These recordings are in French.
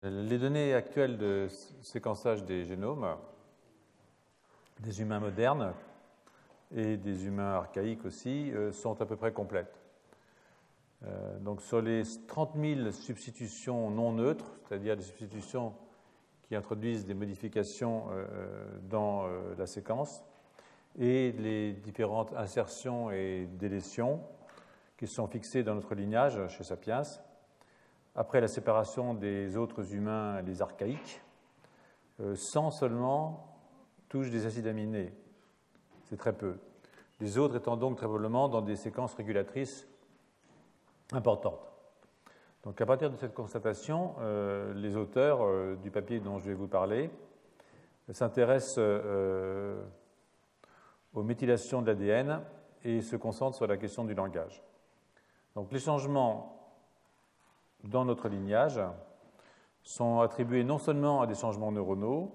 Les données actuelles de séquençage des génomes des humains modernes et des humains archaïques aussi sont à peu près complètes. Donc sur les 30 000 substitutions non neutres, c'est-à-dire des substitutions qui introduisent des modifications dans la séquence, et les différentes insertions et délétions qui sont fixées dans notre lignage chez Sapiens, après la séparation des autres humains, les archaïques, 100 seulement touchent des acides aminés. C'est très peu. Les autres étant donc très probablement dans des séquences régulatrices importantes. Donc à partir de cette constatation, les auteurs du papier dont je vais vous parler s'intéressent aux méthylations de l'ADN et se concentrent sur la question du langage. Donc les changements dans notre lignage sont attribués non seulement à des changements neuronaux,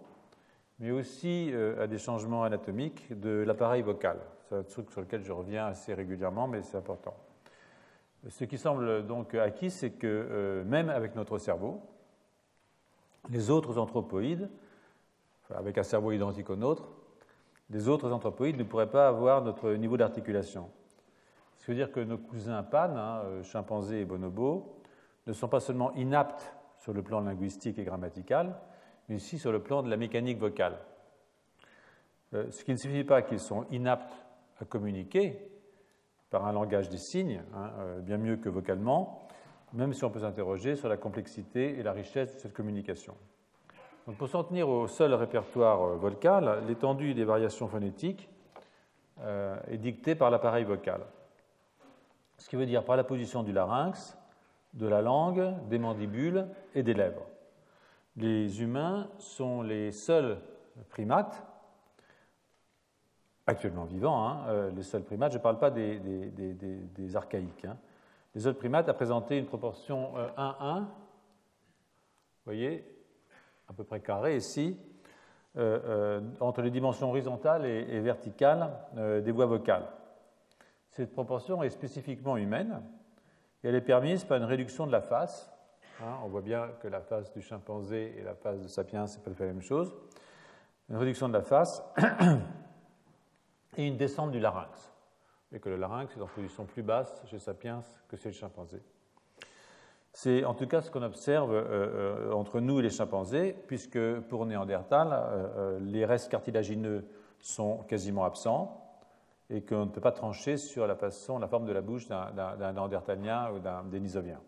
mais aussi à des changements anatomiques de l'appareil vocal. C'est un truc sur lequel je reviens assez régulièrement, mais c'est important. Ce qui semble donc acquis, c'est que même avec notre cerveau, les autres anthropoïdes, avec un cerveau identique au nôtre, les autres anthropoïdes ne pourraient pas avoir notre niveau d'articulation. Ce qui veut dire que nos cousins PAN, chimpanzés et bonobos, ne sont pas seulement inaptes sur le plan linguistique et grammatical, mais aussi sur le plan de la mécanique vocale. Ce qui ne signifie pas qu'ils sont inaptes à communiquer par un langage des signes, bien mieux que vocalement, même si on peut s'interroger sur la complexité et la richesse de cette communication. Donc pour s'en tenir au seul répertoire vocal, l'étendue des variations phonétiques est dictée par l'appareil vocal. Ce qui veut dire par la position du larynx, de la langue, des mandibules et des lèvres. Les humains sont les seuls primates, actuellement vivants, les seuls primates, je ne parle pas des archaïques, les seuls primates à présenter une proportion 1-1, vous voyez, à peu près carré ici, entre les dimensions horizontales et verticales des voies vocales. Cette proportion est spécifiquement humaine, et elle est permise par une réduction de la face. On voit bien que la face du chimpanzé et la face de Sapiens, ce n'est pas tout à fait la même chose. Une réduction de la face et une descente du larynx. Et que le larynx est en position plus basse chez Sapiens que chez le chimpanzé. C'est en tout cas ce qu'on observe entre nous et les chimpanzés, puisque pour Néandertal, les restes cartilagineux sont quasiment absents, et qu'on ne peut pas trancher sur la forme de la bouche d'un néandertalien ou d'un dénisovien.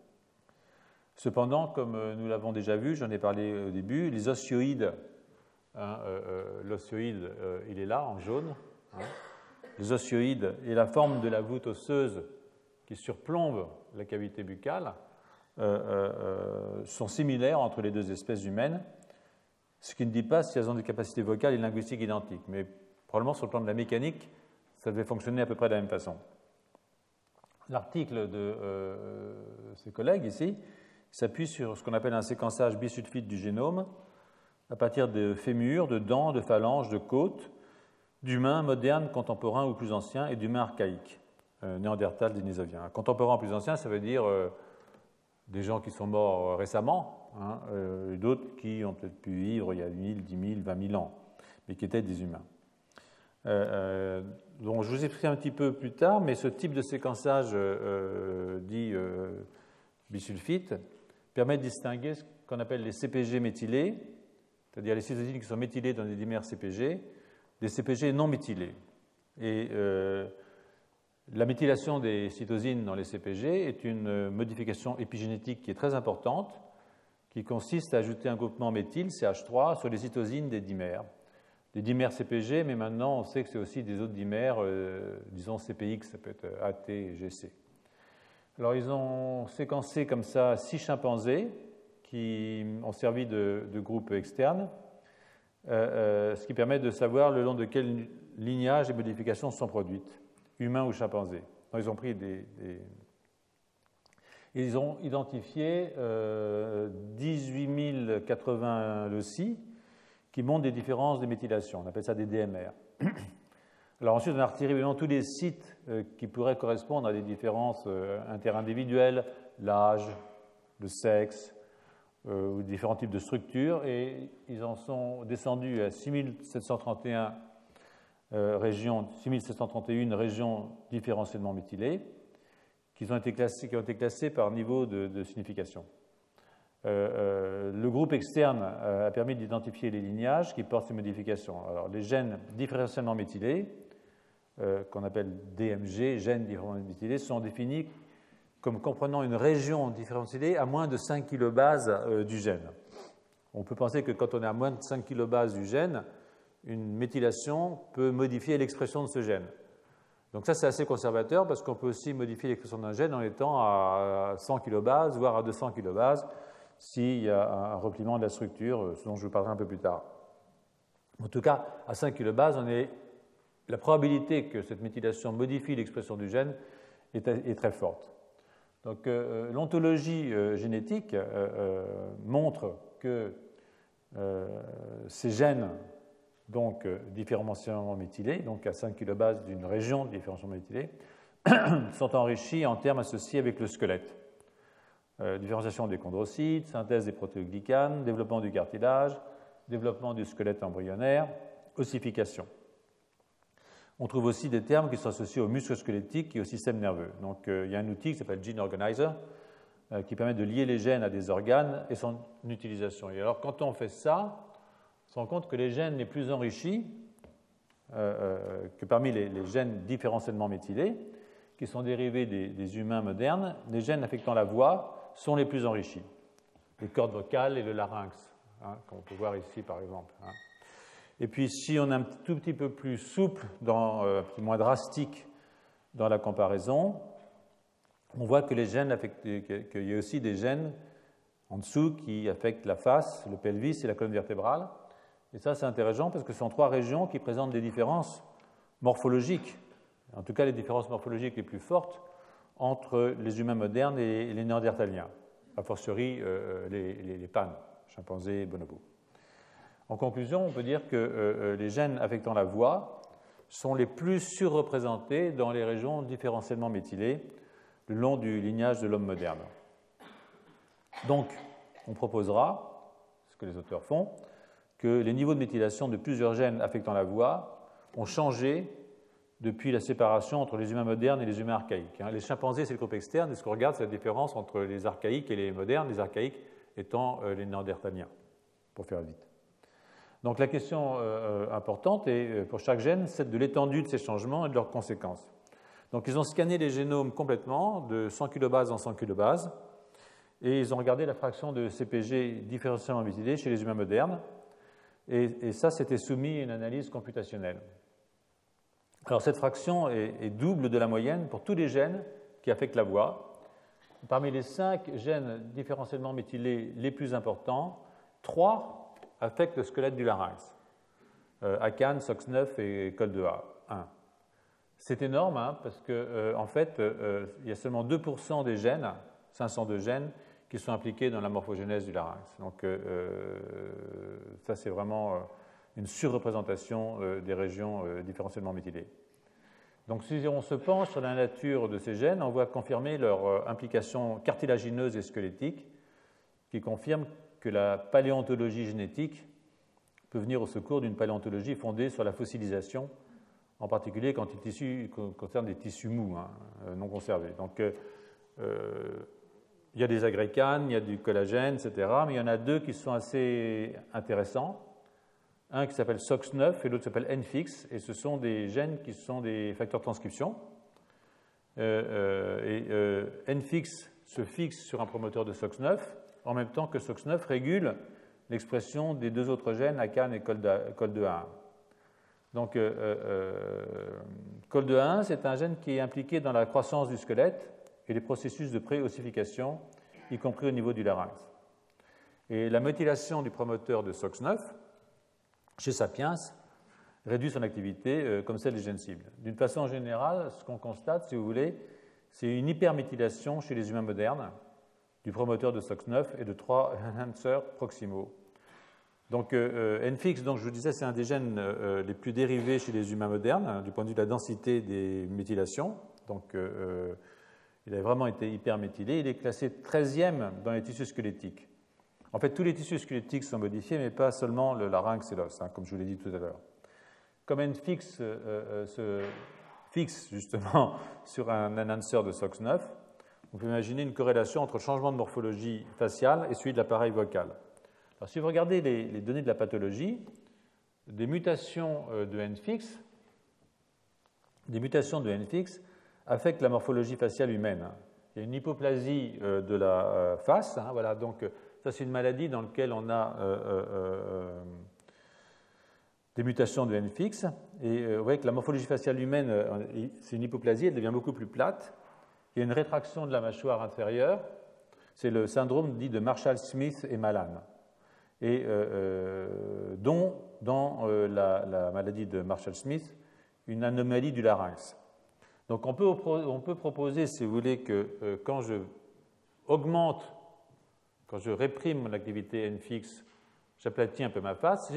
Cependant, comme nous l'avons déjà vu, j'en ai parlé au début, les osioïdes, l'osioïde, il est là, en jaune, les osioïdes et la forme de la voûte osseuse qui surplombe la cavité buccale sont similaires entre les deux espèces humaines, ce qui ne dit pas si elles ont des capacités vocales et linguistiques identiques, mais probablement sur le plan de la mécanique, ça devait fonctionner à peu près de la même façon. L'article de ses collègues ici s'appuie sur ce qu'on appelle un séquençage bisulfite du génome à partir de fémurs, de dents, de phalanges, de côtes, d'humains modernes, contemporains ou plus anciens et d'humains archaïques, néandertal, dénisovien. Contemporains plus anciens, ça veut dire des gens qui sont morts récemment, et d'autres qui ont peut-être pu vivre il y a 1000, 10 000, 20 000 ans, mais qui étaient des humains. Donc je vous expliquerai un petit peu plus tard, mais ce type de séquençage dit bisulfite permet de distinguer ce qu'on appelle les CPG méthylés, c'est-à-dire les cytosines qui sont méthylées dans des dimères CPG, des CPG non méthylés. Et la méthylation des cytosines dans les CPG est une modification épigénétique qui est très importante, qui consiste à ajouter un groupement méthyle, CH3, sur les cytosines des dimères. Des dimères CPG, mais maintenant on sait que c'est aussi des autres dimères, disons CPX, ça peut être AT et GC. Alors ils ont séquencé comme ça 6 chimpanzés qui ont servi de groupe externe, ce qui permet de savoir le long de quel lignage les modifications sont produites, humains ou chimpanzés. Donc, ils ont pris Ils ont identifié 18 080 loci qui montrent des différences de méthylation. On appelle ça des DMR. Alors ensuite, on a retiré évidemment tous les sites qui pourraient correspondre à des différences interindividuelles, l'âge, le sexe, ou différents types de structures, et ils en sont descendus à 6731 6731 régions différentiellement méthylées, qui ont été classées par niveau de signification. Le groupe externe a permis d'identifier les lignages qui portent ces modifications. Alors, les gènes différentiellement méthylés, qu'on appelle DMG, gènes différentiellement méthylés, sont définis comme comprenant une région différentielle à moins de 5 kilobases du gène. On peut penser que quand on est à moins de 5 kilobases du gène, une méthylation peut modifier l'expression de ce gène. Donc ça, c'est assez conservateur parce qu'on peut aussi modifier l'expression d'un gène en étant à 100 kilobases, voire à 200 kilobases, s'il y a un repliement de la structure, ce dont je vous parlerai un peu plus tard. En tout cas, à 5 kilobases, la probabilité que cette méthylation modifie l'expression du gène est très forte. Donc, l'ontologie génétique montre que ces gènes, donc différentiellement méthylés, donc à 5 kilobases d'une région différentiellement méthylée, sont enrichis en termes associés avec le squelette. Différenciation des chondrocytes, synthèse des protéoglycanes, développement du cartilage, développement du squelette embryonnaire, ossification. On trouve aussi des termes qui sont associés aux muscles squelettiques et au système nerveux. Donc, il y a un outil qui s'appelle Gene Organizer qui permet de lier les gènes à des organes et son utilisation. Et alors, quand on fait ça, on se rend compte que les gènes les plus enrichis, que parmi les gènes différentiellement méthylés, qui sont dérivés des humains modernes, les gènes affectant la voix sont les plus enrichis. Les cordes vocales et le larynx, qu'on peut voir ici par exemple. Et puis, si on est un tout petit peu plus souple, un petit moins drastique dans la comparaison, on voit que les gènes qu'il y a aussi des gènes en dessous qui affectent la face, le pelvis et la colonne vertébrale. Et ça, c'est intéressant parce que ce sont 3 régions qui présentent des différences morphologiques, en tout cas les différences morphologiques les plus fortes entre les humains modernes et les néandertaliens, a fortiori les pannes, chimpanzés et bonobos. En conclusion, on peut dire que les gènes affectant la voix sont les plus surreprésentés dans les régions différentiellement méthylées le long du lignage de l'homme moderne. Donc, on proposera, ce que les auteurs font, que les niveaux de méthylation de plusieurs gènes affectant la voix ont changé depuis la séparation entre les humains modernes et les humains archaïques. Les chimpanzés, c'est le groupe externe, et ce qu'on regarde, c'est la différence entre les archaïques et les modernes, les archaïques étant les néandertaliens, pour faire vite. Donc la question importante est, pour chaque gène, c'est de l'étendue de ces changements et de leurs conséquences. Donc ils ont scanné les génomes complètement, de 100 kilobases en 100 kilobases, et ils ont regardé la fraction de CPG différentiellement méthylée chez les humains modernes, et ça, c'était soumis à une analyse computationnelle. Alors cette fraction est double de la moyenne pour tous les gènes qui affectent la voix. Parmi les 5 gènes différentiellement méthylés les plus importants, 3 affectent le squelette du larynx, ACAN, SOX9 et COL2A1. C'est énorme parce qu'en en fait, il y a seulement 2% des gènes, 502 gènes, qui sont impliqués dans la morphogénèse du larynx. Donc ça, c'est vraiment une surreprésentation des régions différentiellement méthylées. Donc si on se penche sur la nature de ces gènes, on voit confirmer leur implication cartilagineuse et squelettique, qui confirme que la paléontologie génétique peut venir au secours d'une paléontologie fondée sur la fossilisation, en particulier quand il concerne des tissus mous, non conservés. Donc, il y a des agrécanes, il y a du collagène, etc., mais il y en a 2 qui sont assez intéressants. Un qui s'appelle SOX9 et l'autre s'appelle NFIX, et ce sont des gènes qui sont des facteurs de transcription. NFIX se fixe sur un promoteur de SOX9, en même temps que SOX9 régule l'expression des 2 autres gènes, ACAN et COL2A1. Donc, COL2A1, c'est un gène qui est impliqué dans la croissance du squelette et les processus de pré-ossification, y compris au niveau du larynx. Et la méthylation du promoteur de SOX9, chez Sapiens, réduit son activité comme celle des gènes cibles. D'une façon générale, ce qu'on constate, si vous voulez, c'est une hyperméthylation chez les humains modernes du promoteur de SOX9 et de 3 enhancers proximaux. Donc, NFIX, donc, je vous disais, c'est un des gènes les plus dérivés chez les humains modernes, du point de vue de la densité des méthylations. Donc, il a vraiment été hyperméthylé. Il est classé 13e dans les tissus squelettiques. En fait, tous les tissus squelettiques sont modifiés, mais pas seulement le larynx et l'os, hein, comme je vous l'ai dit tout à l'heure. Comme N-fix se fixe justement sur un enhancer de SOX9, on peut imaginer une corrélation entre le changement de morphologie faciale et celui de l'appareil vocal. Alors, si vous regardez les données de la pathologie, des mutations de N-fix affectent la morphologie faciale humaine. Il y a une hypoplasie de la face, hein, voilà, donc ça c'est une maladie dans laquelle on a des mutations de N-fix, et vous voyez que la morphologie faciale humaine, c'est une hypoplasie, elle devient beaucoup plus plate. Il y a une rétraction de la mâchoire inférieure, c'est le syndrome dit de Marshall-Smith et Malan, et dont dans la maladie de Marshall-Smith, une anomalie du larynx. Donc on peut proposer, si vous voulez, que quand je réprime mon activité N-fix, j'aplatis un peu ma face.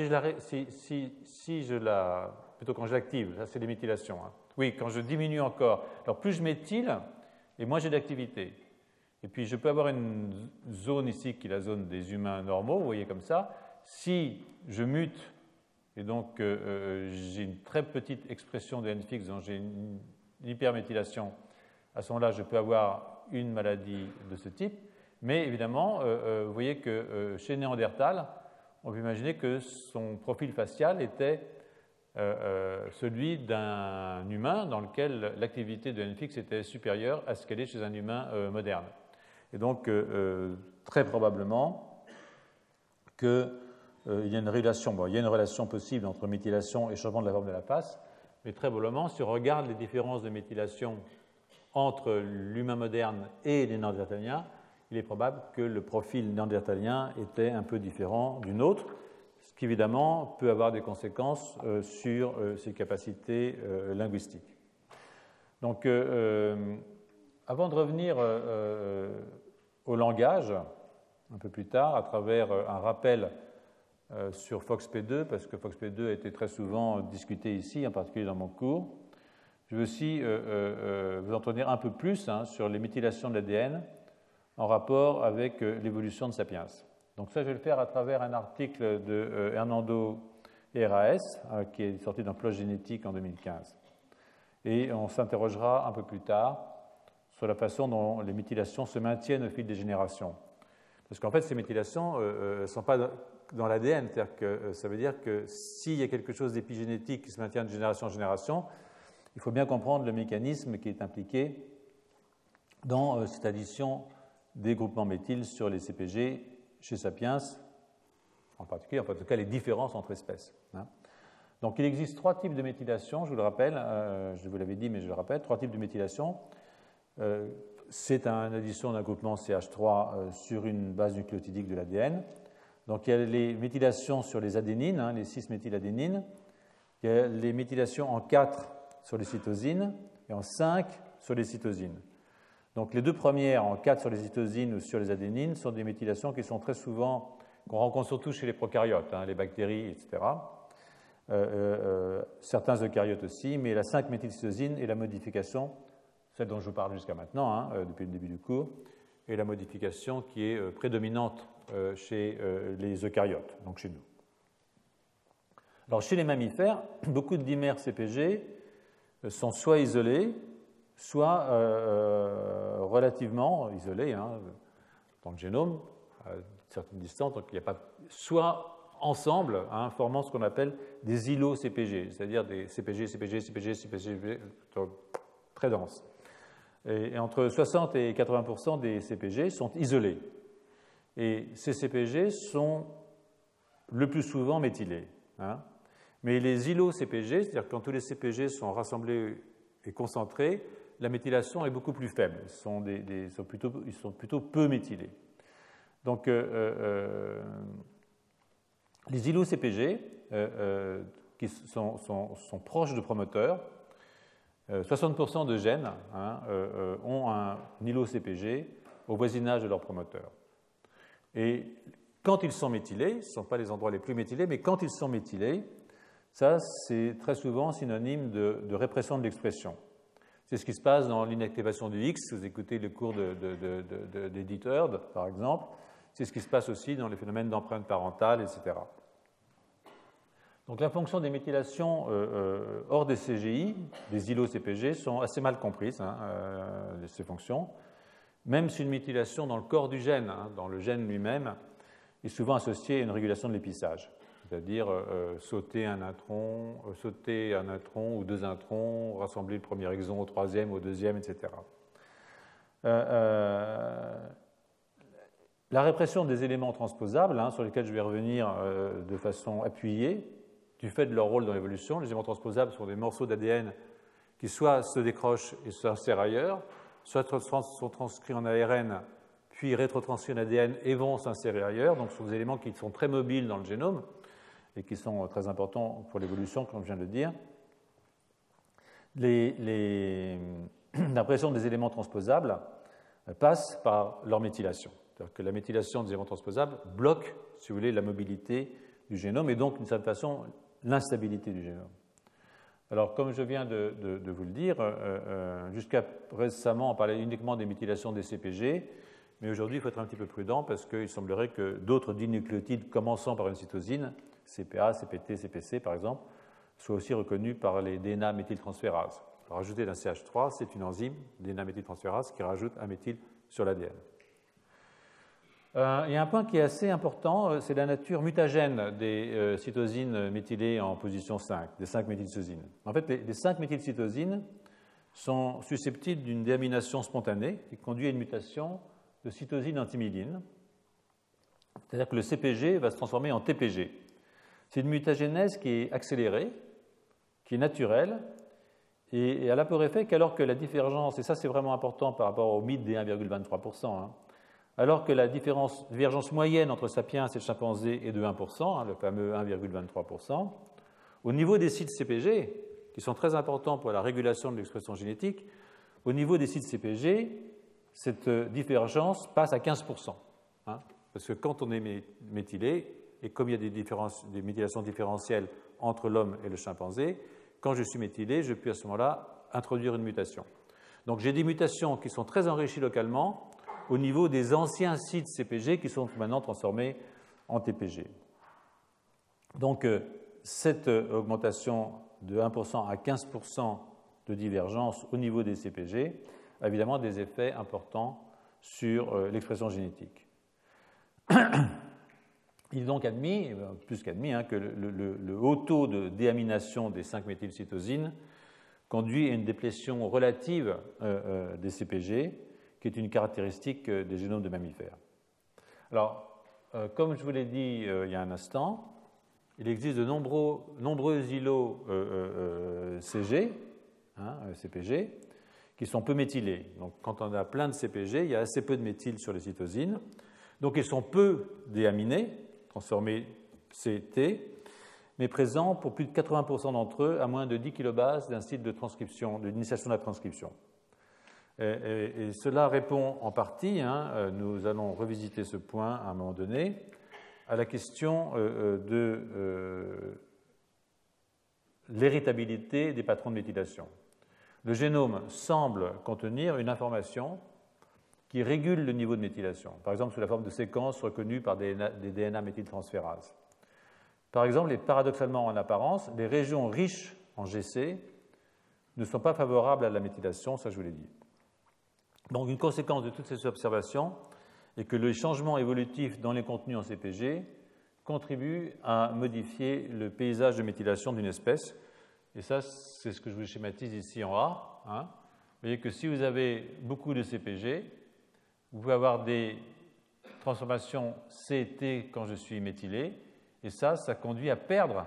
Plutôt quand je l'active, ça c'est les méthylations. Hein. Oui, quand je diminue encore, alors plus je méthyle, et moins j'ai d'activité. Et puis je peux avoir une zone ici qui est la zone des humains normaux, vous voyez comme ça. Si je mute, et donc j'ai une très petite expression de N-fix, donc j'ai une hyperméthylation, à ce moment-là je peux avoir une maladie de ce type. Mais évidemment, vous voyez que chez Néandertal, on peut imaginer que son profil facial était celui d'un humain dans lequel l'activité de N-fix était supérieure à ce qu'elle est chez un humain moderne. Et donc, très probablement qu'il y a une relation possible entre méthylation et changement de la forme de la face, mais très probablement, si on regarde les différences de méthylation entre l'humain moderne et les néandertaliens, il est probable que le profil néandertalien était un peu différent du nôtre, ce qui évidemment peut avoir des conséquences sur ses capacités linguistiques. Donc, avant de revenir au langage, un peu plus tard, à travers un rappel sur FOXP2, parce que FOXP2 a été très souvent discuté ici, en particulier dans mon cours, je veux aussi vous en dire un peu plus sur les méthylations de l'ADN en rapport avec l'évolution de Sapiens. Donc ça, je vais le faire à travers un article de Hernando et RAS, qui est sorti dans PLOS Génétique en 2015. Et on s'interrogera un peu plus tard sur la façon dont les méthylations se maintiennent au fil des générations. Parce qu'en fait, ces méthylations ne sont pas dans l'ADN, c'est-à-dire que ça veut dire que s'il y a quelque chose d'épigénétique qui se maintient de génération en génération, il faut bien comprendre le mécanisme qui est impliqué dans cette addition des groupements méthyl sur les CPG chez Sapiens, en particulier, en tout cas les différences entre espèces. Donc il existe trois types de méthylation, je vous le rappelle, je vous l'avais dit mais je le rappelle, trois types de méthylation. C'est une addition d'un groupement CH3 sur une base nucléotidique de l'ADN. Donc il y a les méthylations sur les adénines, les 6-méthyladénines, il y a les méthylations en 4 sur les cytosines et en 5 sur les cytosines. Donc les deux premières, en 4 sur les cytosines ou sur les adénines, sont des méthylations qui sont très souvent, qu'on rencontre surtout chez les prokaryotes, les bactéries, etc. Certains eucaryotes aussi, mais la 5-méthylcytosine est la modification, celle dont je vous parle jusqu'à maintenant, depuis le début du cours, est la modification qui est prédominante chez les eucaryotes, donc chez nous. Alors chez les mammifères, beaucoup de dimères CPG sont soit isolés, soit relativement isolés dans le génome, à certaines distances, donc il n'y a pas, soit ensemble, formant ce qu'on appelle des îlots CPG, c'est-à-dire des CPG, très denses. Et entre 60 et 80% des CPG sont isolés. Et ces CPG sont le plus souvent méthylés. Mais les îlots CPG, c'est-à-dire quand tous les CPG sont rassemblés et concentrés, la méthylation est beaucoup plus faible. Ils sont plutôt peu méthylés. Donc, les îlots CPG qui sont proches de promoteurs, 60% de gènes ont un îlot CPG au voisinage de leur promoteur. Et quand ils sont méthylés, ce ne sont pas les endroits les plus méthylés, mais quand ils sont méthylés, ça c'est très souvent synonyme de répression de l'expression. C'est ce qui se passe dans l'inactivation du X. Vous écoutez le cours d'Edith Hurd, par exemple. C'est ce qui se passe aussi dans les phénomènes d'empreinte parentale, etc. Donc la fonction des méthylations hors des CGI, des îlots CPG, sont assez mal comprises, ces fonctions, même si une méthylation dans le corps du gène, dans le gène lui-même, est souvent associée à une régulation de l'épissage, c'est-à-dire sauter un intron ou deux introns, rassembler le premier exon au troisième, au deuxième, etc. La répression des éléments transposables, sur lesquels je vais revenir de façon appuyée, du fait de leur rôle dans l'évolution, les éléments transposables sont des morceaux d'ADN qui soit se décrochent et s'insèrent ailleurs, soit sont transcrits en ARN, puis rétrotranscrits en ADN et vont s'insérer ailleurs. Donc, ce sont des éléments qui sont très mobiles dans le génome et qui sont très importants pour l'évolution, comme je viens de le dire. L'impression des éléments transposables passe par leur méthylation. C'est-à-dire que la méthylation des éléments transposables bloque, si vous voulez, la mobilité du génome et donc, d'une certaine façon, l'instabilité du génome. Alors, comme je viens de vous le dire, jusqu'à récemment, on parlait uniquement des méthylations des CPG, mais aujourd'hui, il faut être un petit peu prudent parce qu'il semblerait que d'autres dinucléotides commençant par une cytosine, CPA, CPT, CPC par exemple, soient aussi reconnus par les DNA-méthyltransférases. Rajouter d'un CH3, c'est une enzyme, DNA-méthyltransférase, qui rajoute un méthyle sur l'ADN. Il y a un point qui est assez important, c'est la nature mutagène des cytosines méthylées en position 5, des 5-méthylcytosines. En fait, les 5-méthylcytosines sont susceptibles d'une déamination spontanée qui conduit à une mutation de cytosine en thymidine. C'est-à-dire que le CPG va se transformer en TPG. C'est une mutagénèse qui est accélérée, qui est naturelle, et elle a pour effet qu'alors que la divergence, et ça c'est vraiment important par rapport au mythe des 1,23%, alors que la divergence moyenne entre sapiens et le chimpanzé est de 1%, le fameux 1,23%, au niveau des sites CPG, qui sont très importants pour la régulation de l'expression génétique, au niveau des sites CPG, cette divergence passe à 15%. Parce que quand on est méthylé, et comme il y a des méthylations différentielles entre l'homme et le chimpanzé, quand je suis méthylé, je peux à ce moment-là introduire une mutation. Donc j'ai des mutations qui sont très enrichies localement au niveau des anciens sites CPG qui sont maintenant transformés en TPG. Donc cette augmentation de 1% à 15% de divergence au niveau des CPG a évidemment des effets importants sur l'expression génétique. Il est donc admis, plus qu'admis, que le haut taux de déamination des 5-méthylcytosines conduit à une déplétion relative des CPG, qui est une caractéristique des génomes de mammifères. Alors, comme je vous l'ai dit il y a un instant, il existe de nombreux îlots CG, CPG, qui sont peu méthylés. Donc, quand on a plein de CPG, il y a assez peu de méthyle sur les cytosines. Donc, ils sont peu déaminés, transformés CT, mais présents pour plus de 80% d'entre eux à moins de 10 kilobases d'un site de transcription, d'initiation de la transcription. Et cela répond en partie, nous allons revisiter ce point à un moment donné, à la question de l'héritabilité des patrons de méthylation. Le génome semble contenir une information qui régule le niveau de méthylation, par exemple sous la forme de séquences reconnues par des DNA méthyltransférases. Par exemple, paradoxalement en apparence, les régions riches en GC ne sont pas favorables à la méthylation, ça je vous l'ai dit. Donc une conséquence de toutes ces observations est que les changements évolutifs dans les contenus en CPG contribuent à modifier le paysage de méthylation d'une espèce. Et ça, c'est ce que je vous schématise ici en A. Vous voyez que si vous avez beaucoup de CPG, vous pouvez avoir des transformations CT quand je suis méthylé, et ça conduit à perdre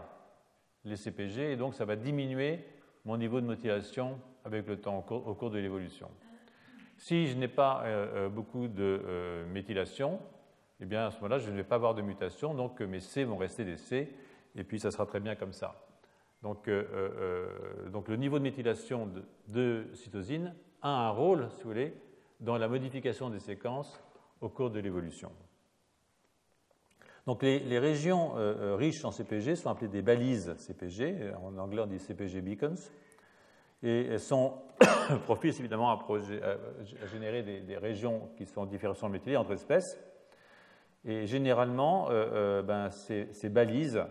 les CPG, et donc ça va diminuer mon niveau de méthylation avec le temps, au cours de l'évolution. Si je n'ai pas beaucoup de méthylation, eh bien à ce moment-là, je ne vais pas avoir de mutation, donc mes C vont rester des C, et puis ça sera très bien comme ça. Donc le niveau de méthylation de cytosine a un rôle, si vous voulez, dans la modification des séquences au cours de l'évolution. Donc les régions riches en CPG sont appelées des balises CPG, en anglais on dit CPG beacons, et elles sont propices évidemment à générer des régions qui sont différenciées méthylées entre espèces. Et généralement, ces balises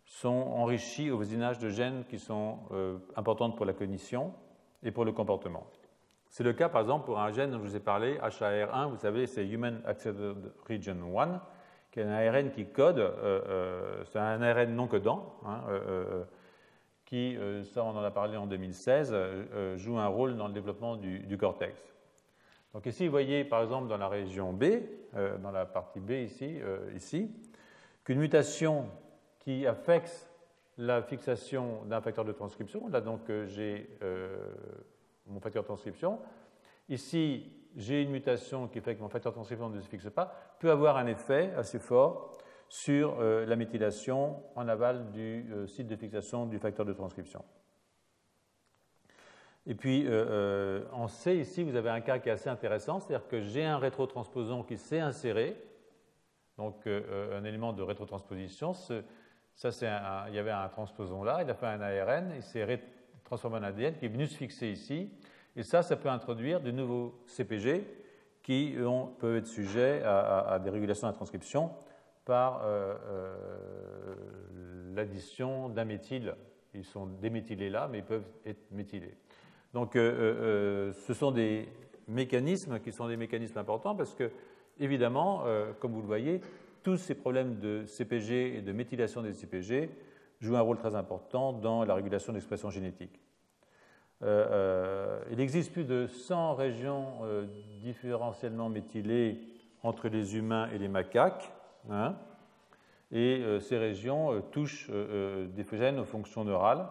sont enrichies au voisinage de gènes qui sont importantes pour la cognition et pour le comportement. C'est le cas, par exemple, pour un gène dont je vous ai parlé, HAR1, vous savez, c'est Human Accelerated Region 1, qui est un ARN qui code, c'est un ARN non codant, qui, ça on en a parlé en 2016, joue un rôle dans le développement du cortex. Donc ici, vous voyez, par exemple, dans la région B, dans la partie B ici, qu'une mutation qui affecte la fixation d'un facteur de transcription, là donc j'ai mon facteur de transcription, ici j'ai une mutation qui fait que mon facteur de transcription ne se fixe pas, peut avoir un effet assez fort sur la méthylation en aval du site de fixation du facteur de transcription. Et puis en C, ici, vous avez un cas qui est assez intéressant, c'est-à-dire que j'ai un rétrotransposon qui s'est inséré, donc un élément de rétrotransposition. Il y avait un transposon là, il a fait un ARN, il s'est transformé en ADN qui est venu se fixer ici, et ça peut introduire de nouveaux CPG qui peuvent être sujets à des régulations de la transcription par l'addition d'un méthyle. Ils sont déméthylés là, mais ils peuvent être méthylés. Donc, ce sont des mécanismes qui sont des mécanismes importants parce que, évidemment, comme vous le voyez, tous ces problèmes de CPG et de méthylation des CPG jouent un rôle très important dans la régulation de l'expression génétique. Il existe plus de 100 régions différentiellement méthylées entre les humains et les macaques, et ces régions touchent des gènes aux fonctions neurales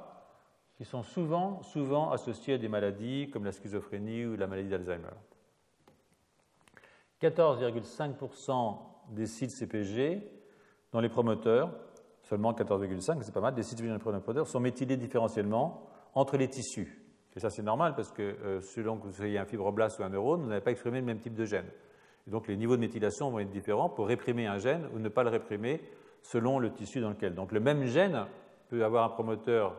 qui sont souvent associées à des maladies comme la schizophrénie ou la maladie d'Alzheimer. 14,5% des sites CPG dans les promoteurs, seulement 14,5%, mais c'est pas mal, des sites CPG dans les promoteurs sont méthylés différentiellement entre les tissus. Et ça, c'est normal parce que selon que vous soyez un fibroblaste ou un neurone, vous n'avez pas exprimé le même type de gène. Et donc, les niveaux de méthylation vont être différents pour réprimer un gène ou ne pas le réprimer selon le tissu dans lequel. Donc, le même gène peut avoir un promoteur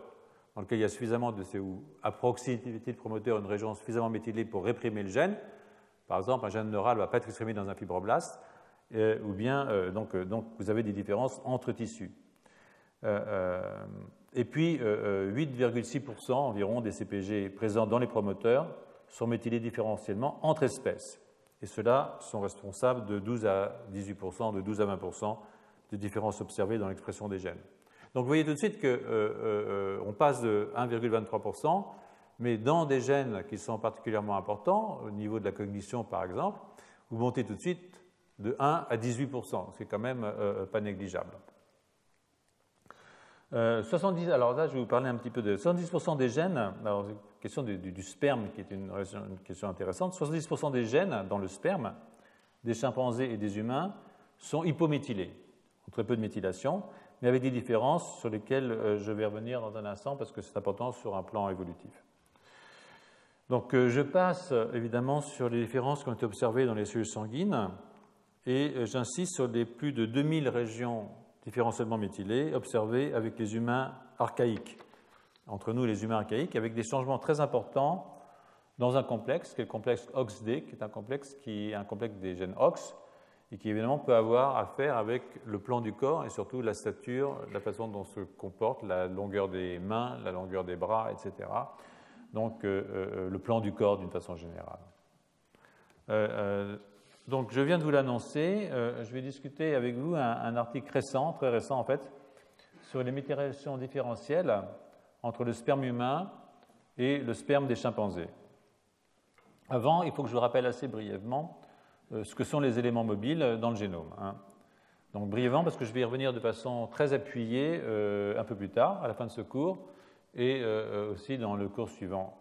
dans lequel il y a suffisamment ou à proximité de promoteur une région suffisamment méthylée pour réprimer le gène. Par exemple, un gène neural ne va pas être exprimé dans un fibroblaste, ou bien, donc, vous avez des différences entre tissus. Et puis, 8,6% environ des CPG présents dans les promoteurs sont méthylés différentiellement entre espèces. Et ceux-là sont responsables de 12 à 18%, de 12 à 20% de différences observées dans l'expression des gènes. Donc, vous voyez tout de suite qu'on passe de 1,23%, mais dans des gènes qui sont particulièrement importants, au niveau de la cognition par exemple, vous montez tout de suite de 1 à 18%, c'est quand même pas négligeable. 70, alors là je vais vous parler un petit peu de 70% des gènes, alors c'est une question du sperme qui est une question intéressante, 70% des gènes dans le sperme des chimpanzés et des humains sont hypométhylés, ont très peu de méthylation, mais avec des différences sur lesquelles je vais revenir dans un instant parce que c'est important sur un plan évolutif. Donc je passe évidemment sur les différences qui ont été observées dans les cellules sanguines et j'insiste sur les plus de 2000 régions différentiellement méthylées observées avec les humains archaïques, entre nous les humains archaïques, avec des changements très importants dans un complexe, qui est le complexe OXD, qui est un complexe des gènes OX, et qui évidemment peut avoir à faire avec le plan du corps et surtout la stature, la façon dont se comporte, la longueur des mains, la longueur des bras, etc. Donc le plan du corps d'une façon générale. Donc je viens de vous l'annoncer, je vais discuter avec vous un article récent, très récent en fait, sur les méthylations différentielles entre le sperme humain et le sperme des chimpanzés. Avant, il faut que je vous rappelle assez brièvement ce que sont les éléments mobiles dans le génome. Donc brièvement, parce que je vais y revenir de façon très appuyée un peu plus tard, à la fin de ce cours, et aussi dans le cours suivant.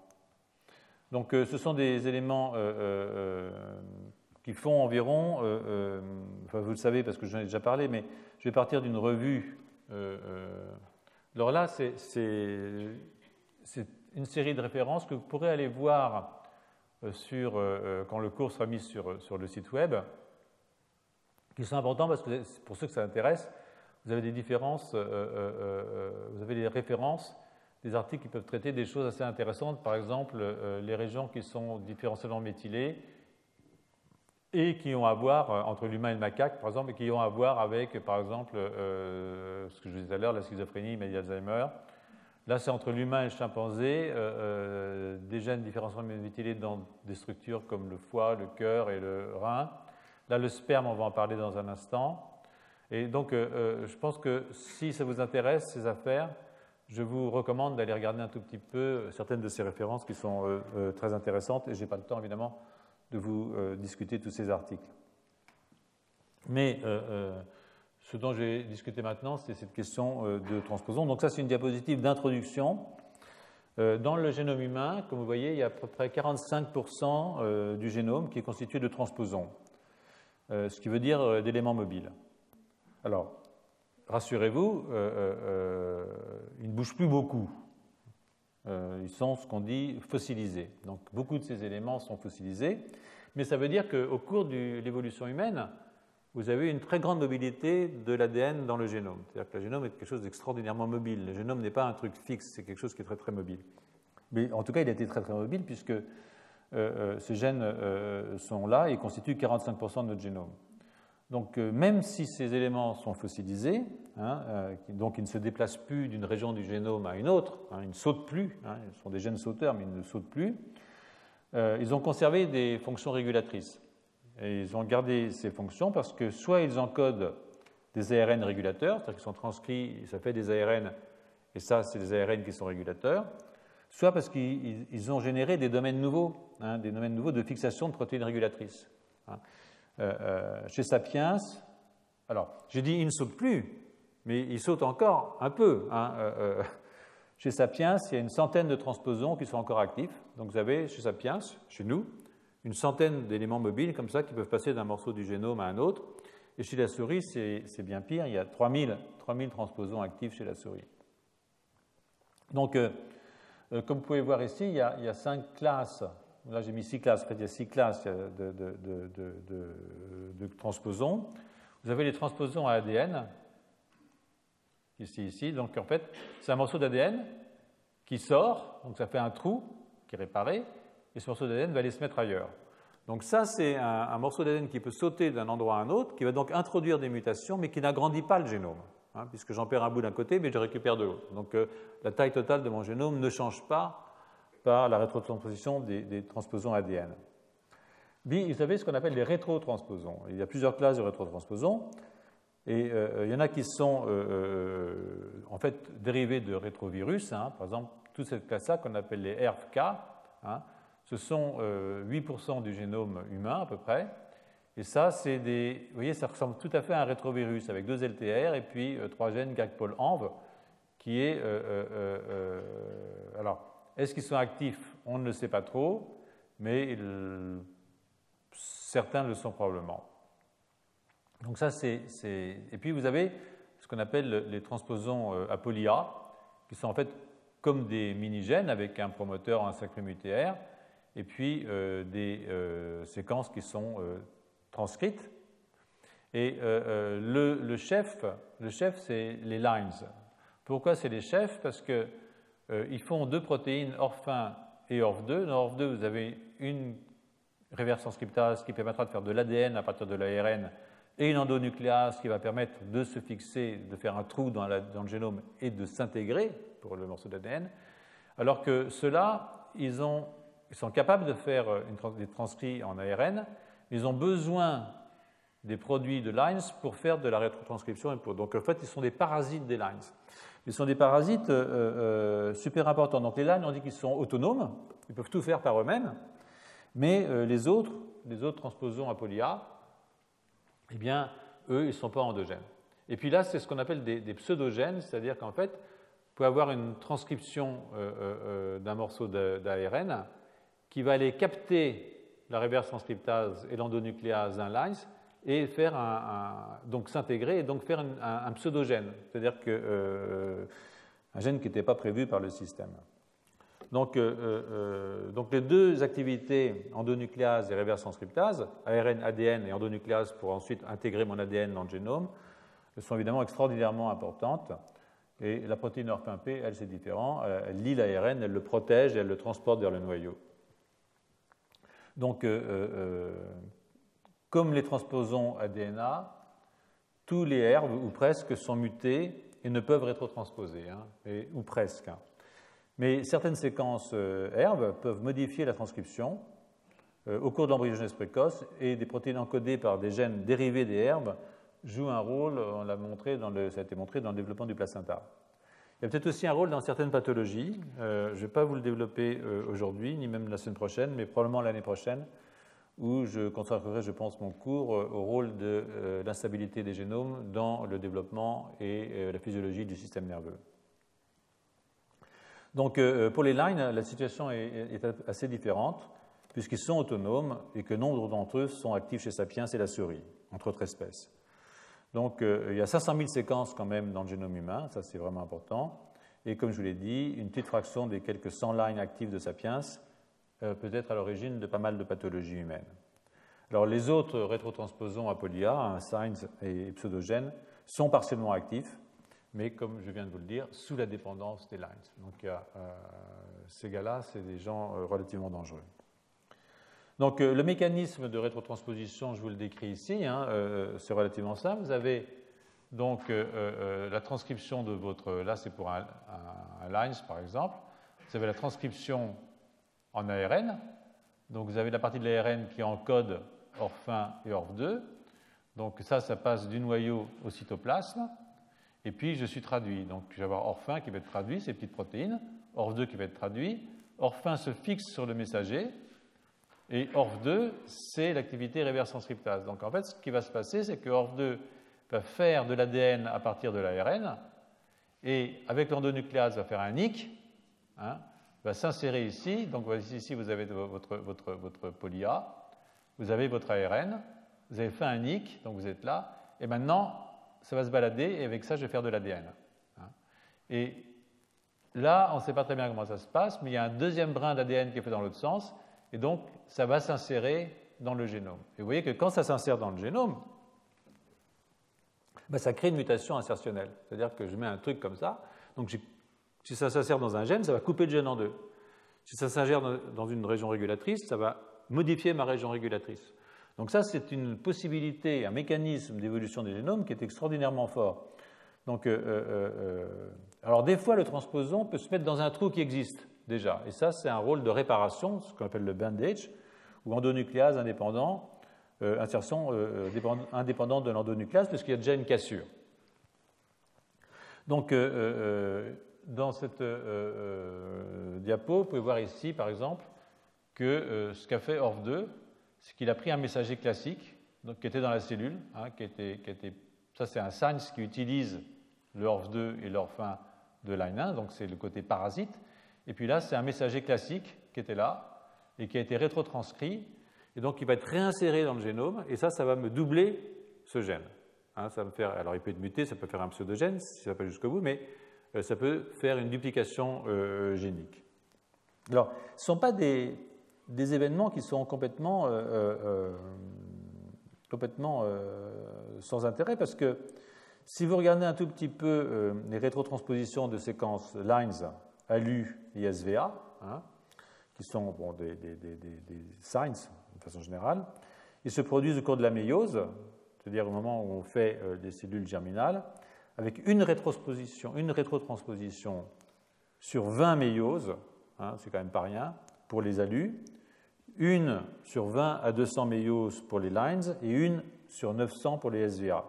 Donc ce sont des éléments qui font environ, enfin vous le savez parce que j'en ai déjà parlé, mais je vais partir d'une revue. Alors là, c'est une série de références que vous pourrez aller voir quand le cours sera mis sur le site web, qui sont importants parce que pour ceux que ça intéresse, vous avez des différences, vous avez des références, des articles qui peuvent traiter des choses assez intéressantes, par exemple les régions qui sont différentiellement méthylées et qui ont à voir entre l'humain et le macaque, par exemple, et qui ont à voir avec, par exemple, ce que je disais tout à l'heure, la schizophrénie, maladie d'Alzheimer. Là, c'est entre l'humain et le chimpanzé, des gènes différentiellement méthylés dans des structures comme le foie, le cœur et le rein. Là, le sperme, on va en parler dans un instant. Et donc, je pense que si ça vous intéresse, ces affaires, je vous recommande d'aller regarder un tout petit peu certaines de ces références qui sont très intéressantes, et je n'ai pas le temps, évidemment, de vous discuter tous ces articles. Mais ce dont j'ai discuté maintenant, c'est cette question de transposon. Donc ça, c'est une diapositive d'introduction. Dans le génome humain, comme vous voyez, il y a à peu près 45% du génome qui est constitué de transposons, ce qui veut dire d'éléments mobiles. Alors, rassurez-vous, ils ne bougent plus beaucoup. Ils sont ce qu'on dit fossilisés. Donc, beaucoup de ces éléments sont fossilisés, mais ça veut dire qu'au cours de l'évolution humaine, vous avez une très grande mobilité de l'ADN dans le génome. C'est-à-dire que le génome est quelque chose d'extraordinairement mobile. Le génome n'est pas un truc fixe, c'est quelque chose qui est très très mobile. Mais en tout cas, il a été très très mobile puisque ces gènes sont là et constituent 45% de notre génome. Donc, même si ces éléments sont fossilisés, donc ils ne se déplacent plus d'une région du génome à une autre, ils ne sautent plus, ils sont des gènes sauteurs, mais ils ne sautent plus, ils ont conservé des fonctions régulatrices. Et ils ont gardé ces fonctions parce que soit ils encodent des ARN régulateurs, c'est-à-dire qu'ils sont transcrits, ça fait des ARN, et ça, c'est des ARN qui sont régulateurs, soit parce qu'ils ont généré des domaines nouveaux de fixation de protéines régulatrices. Chez Sapiens, alors j'ai dit ils ne sautent plus, mais ils sautent encore un peu. Chez Sapiens, il y a une centaine de transposons qui sont encore actifs. Donc vous avez chez Sapiens, chez nous, une centaine d'éléments mobiles comme ça qui peuvent passer d'un morceau du génome à un autre. Et chez la souris, c'est bien pire, il y a 3000 transposons actifs chez la souris. Donc, comme vous pouvez voir ici, il y a 5 classes. Là, j'ai mis 6 classes. En fait, il y a 6 classes de transposons. Vous avez les transposons à ADN, ici. Donc, en fait, c'est un morceau d'ADN qui sort, donc ça fait un trou qui est réparé, et ce morceau d'ADN va aller se mettre ailleurs. Donc ça, c'est un morceau d'ADN qui peut sauter d'un endroit à un autre, qui va donc introduire des mutations, mais qui n'agrandit pas le génome, puisque j'en perds un bout d'un côté, mais je récupère de l'autre. Donc la taille totale de mon génome ne change pas par la rétrotransposition des transposons ADN. Vous savez ce qu'on appelle les rétrotransposons. Il y a plusieurs classes de rétrotransposons, et il y en a qui sont en fait dérivés de rétrovirus. Par exemple, toute cette classe-là qu'on appelle les RFK, ce sont 8% du génome humain à peu près. Et ça, c'est des. Vous voyez, ça ressemble tout à fait à un rétrovirus avec 2 LTR et puis 3 gènes GAG-POL-ENV qui est. Alors, est-ce qu'ils sont actifs? On ne le sait pas trop, mais certains le sont probablement. Donc, ça, c'est. Et puis, vous avez ce qu'on appelle les transposons à poly A, qui sont en fait comme des mini-gènes avec un promoteur, un sacré UTR, et puis des séquences qui sont transcrites. Et le chef, c'est les lines. Pourquoi c'est les chefs? Parce qu'ils font 2 protéines ORF1 et ORF2. Dans ORF2, vous avez une reverse transcriptase qui permettra de faire de l'ADN à partir de l'ARN et une endonucléase qui va permettre de se fixer, de faire un trou dans le génome et de s'intégrer pour le morceau d'ADN. Alors que ceux-là, ils sont capables de faire des transcrits en ARN, mais ils ont besoin des produits de lines pour faire de la rétrotranscription. Donc en fait, ils sont des parasites des lines. Ils sont des parasites super importants. Donc les lines, on dit qu'ils sont autonomes, ils peuvent tout faire par eux-mêmes, mais les autres transposons à poly A, eh bien, eux, ils ne sont pas endogènes. Et puis là, c'est ce qu'on appelle des pseudogènes, c'est-à-dire qu'en fait, vous pouvez avoir une transcription d'un morceau d'ARN qui va aller capter la reverse transcriptase et l'endonucléase d'un lines et faire donc s'intégrer et donc faire un pseudogène, c'est-à-dire un gène qui n'était pas prévu par le système. Donc les 2 activités, endonucléase et reverse transcriptase, ARN, ADN et endonucléase pour ensuite intégrer mon ADN dans le génome, sont évidemment extraordinairement importantes. Et la protéine ORF1P, elle, c'est différent. Elle lie l'ARN, elle le protège et elle le transporte vers le noyau. Donc, comme les transposons à DNA, tous les herbes, ou presque, sont mutés et ne peuvent rétrotransposer, ou presque. Mais certaines séquences herbes peuvent modifier la transcription au cours de l'embryogenèse précoce, et des protéines encodées par des gènes dérivés des herbes jouent un rôle, ça a été montré dans le développement du placenta. Il y a peut-être aussi un rôle dans certaines pathologies. Je ne vais pas vous le développer aujourd'hui, ni même la semaine prochaine, mais probablement l'année prochaine, où je consacrerai, je pense, mon cours au rôle de l'instabilité des génomes dans le développement et la physiologie du système nerveux. Donc, pour les lines, la situation est assez différente, puisqu'ils sont autonomes et que nombre d'entre eux sont actifs chez Sapiens et la souris, entre autres espèces. Donc, il y a 500 000 séquences quand même dans le génome humain, ça c'est vraiment important. Et comme je vous l'ai dit, une petite fraction des quelques 100 lignes actives de Sapiens peut être à l'origine de pas mal de pathologies humaines. Alors, les autres rétrotransposons à polia, signes et pseudogènes, sont partiellement actifs, mais comme je viens de vous le dire, sous la dépendance des lines. Donc, ces gars-là, c'est des gens relativement dangereux. Donc, le mécanisme de rétrotransposition, je vous le décris ici, c'est relativement simple. Vous avez donc la transcription de votre... Là, c'est pour un lines, par exemple. Vous avez la transcription en ARN. Donc, vous avez la partie de l'ARN qui encode ORF1 et ORF2. Donc, ça passe du noyau au cytoplasme. Et puis, je suis traduit. Donc, je vais avoir ORF1 qui va être traduit, ces petites protéines. ORF2 qui va être traduit. ORF1 se fixe sur le messager. Et ORF2, c'est l'activité reverse transcriptase. Donc, en fait, ce qui va se passer, c'est que ORF2 va faire de l'ADN à partir de l'ARN, et avec l'endonucléase, va faire un nick, va s'insérer ici. Donc, ici, vous avez votre poly-A, vous avez votre ARN, vous avez fait un nick, donc vous êtes là, et maintenant, ça va se balader, et avec ça, je vais faire de l'ADN. Et là, on ne sait pas très bien comment ça se passe, mais il y a un deuxième brin d'ADN qui est fait dans l'autre sens, et donc, ça va s'insérer dans le génome. Et vous voyez que quand ça s'insère dans le génome, ça crée une mutation insertionnelle. C'est-à-dire que je mets un truc comme ça, donc si ça s'insère dans un gène, ça va couper le gène en deux. Si ça s'insère dans une région régulatrice, ça va modifier ma région régulatrice. Donc ça, c'est une possibilité, un mécanisme d'évolution des génomes qui est extraordinairement fort. Donc, alors des fois, le transposon peut se mettre dans un trou qui existe déjà. Et ça, c'est un rôle de réparation, ce qu'on appelle le bandage, ou endonucléase indépendant, insertion indépendante de l'endonucléase, parce qu'il y a déjà une cassure. Donc, dans cette diapo, vous pouvez voir ici, par exemple, que ce qu'a fait ORF2, c'est qu'il a pris un messager classique, donc, qui était dans la cellule, ça c'est un signs qui utilise le ORF2 et l'ORF1 de line 1, donc c'est le côté parasite. Et puis là, c'est un messager classique qui était là et qui a été rétrotranscrit, et donc il va être réinséré dans le génome, et ça va me doubler ce gène. Ça va me faire, alors il peut être muté, ça peut faire un pseudogène, si ça ne va pas jusqu'au bout, mais ça peut faire une duplication génique. Alors, ce ne sont pas des événements qui sont complètement sans intérêt, parce que si vous regardez un tout petit peu les rétrotranspositions de séquences lines, ALU et SVA, qui sont des signs de façon générale, ils se produisent au cours de la méiose, c'est-à-dire au moment où on fait des cellules germinales, avec une rétrotransposition sur 20 méioses, c'est quand même pas rien, pour les ALU, une sur 20 à 200 méioses pour les lines et une sur 900 pour les SVA.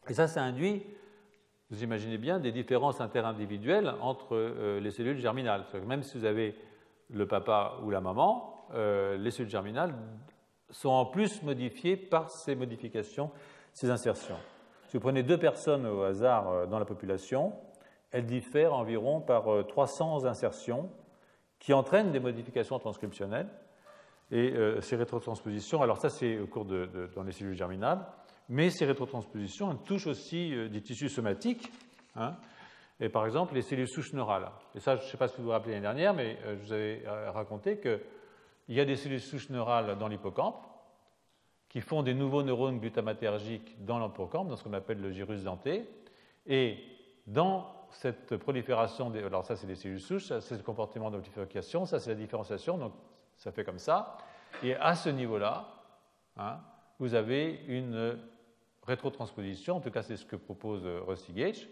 Et ça induit, vous imaginez bien, des différences interindividuelles entre les cellules germinales. Même si vous avez le papa ou la maman, les cellules germinales sont en plus modifiées par ces modifications, ces insertions. Si vous prenez deux personnes au hasard dans la population, elles diffèrent environ par 300 insertions qui entraînent des modifications transcriptionnelles. Et ces rétrotranspositions, alors ça c'est au cours dans les cellules germinales, mais ces rétrotranspositions touchent aussi des tissus somatiques, et par exemple les cellules souches neurales. Et ça, je ne sais pas si vous vous rappelez l'année dernière, mais je vous avais raconté qu'il y a des cellules souches neurales dans l'hippocampe qui font des nouveaux neurones glutamatergiques dans l'hippocampe, dans ce qu'on appelle le gyrus denté, et dans cette prolifération, alors ça c'est des cellules souches, ça c'est le comportement d'amplification, ça c'est la différenciation, donc ça fait comme ça, et à ce niveau-là, vous avez une rétrotransposition, en tout cas c'est ce que propose Rusty Gage,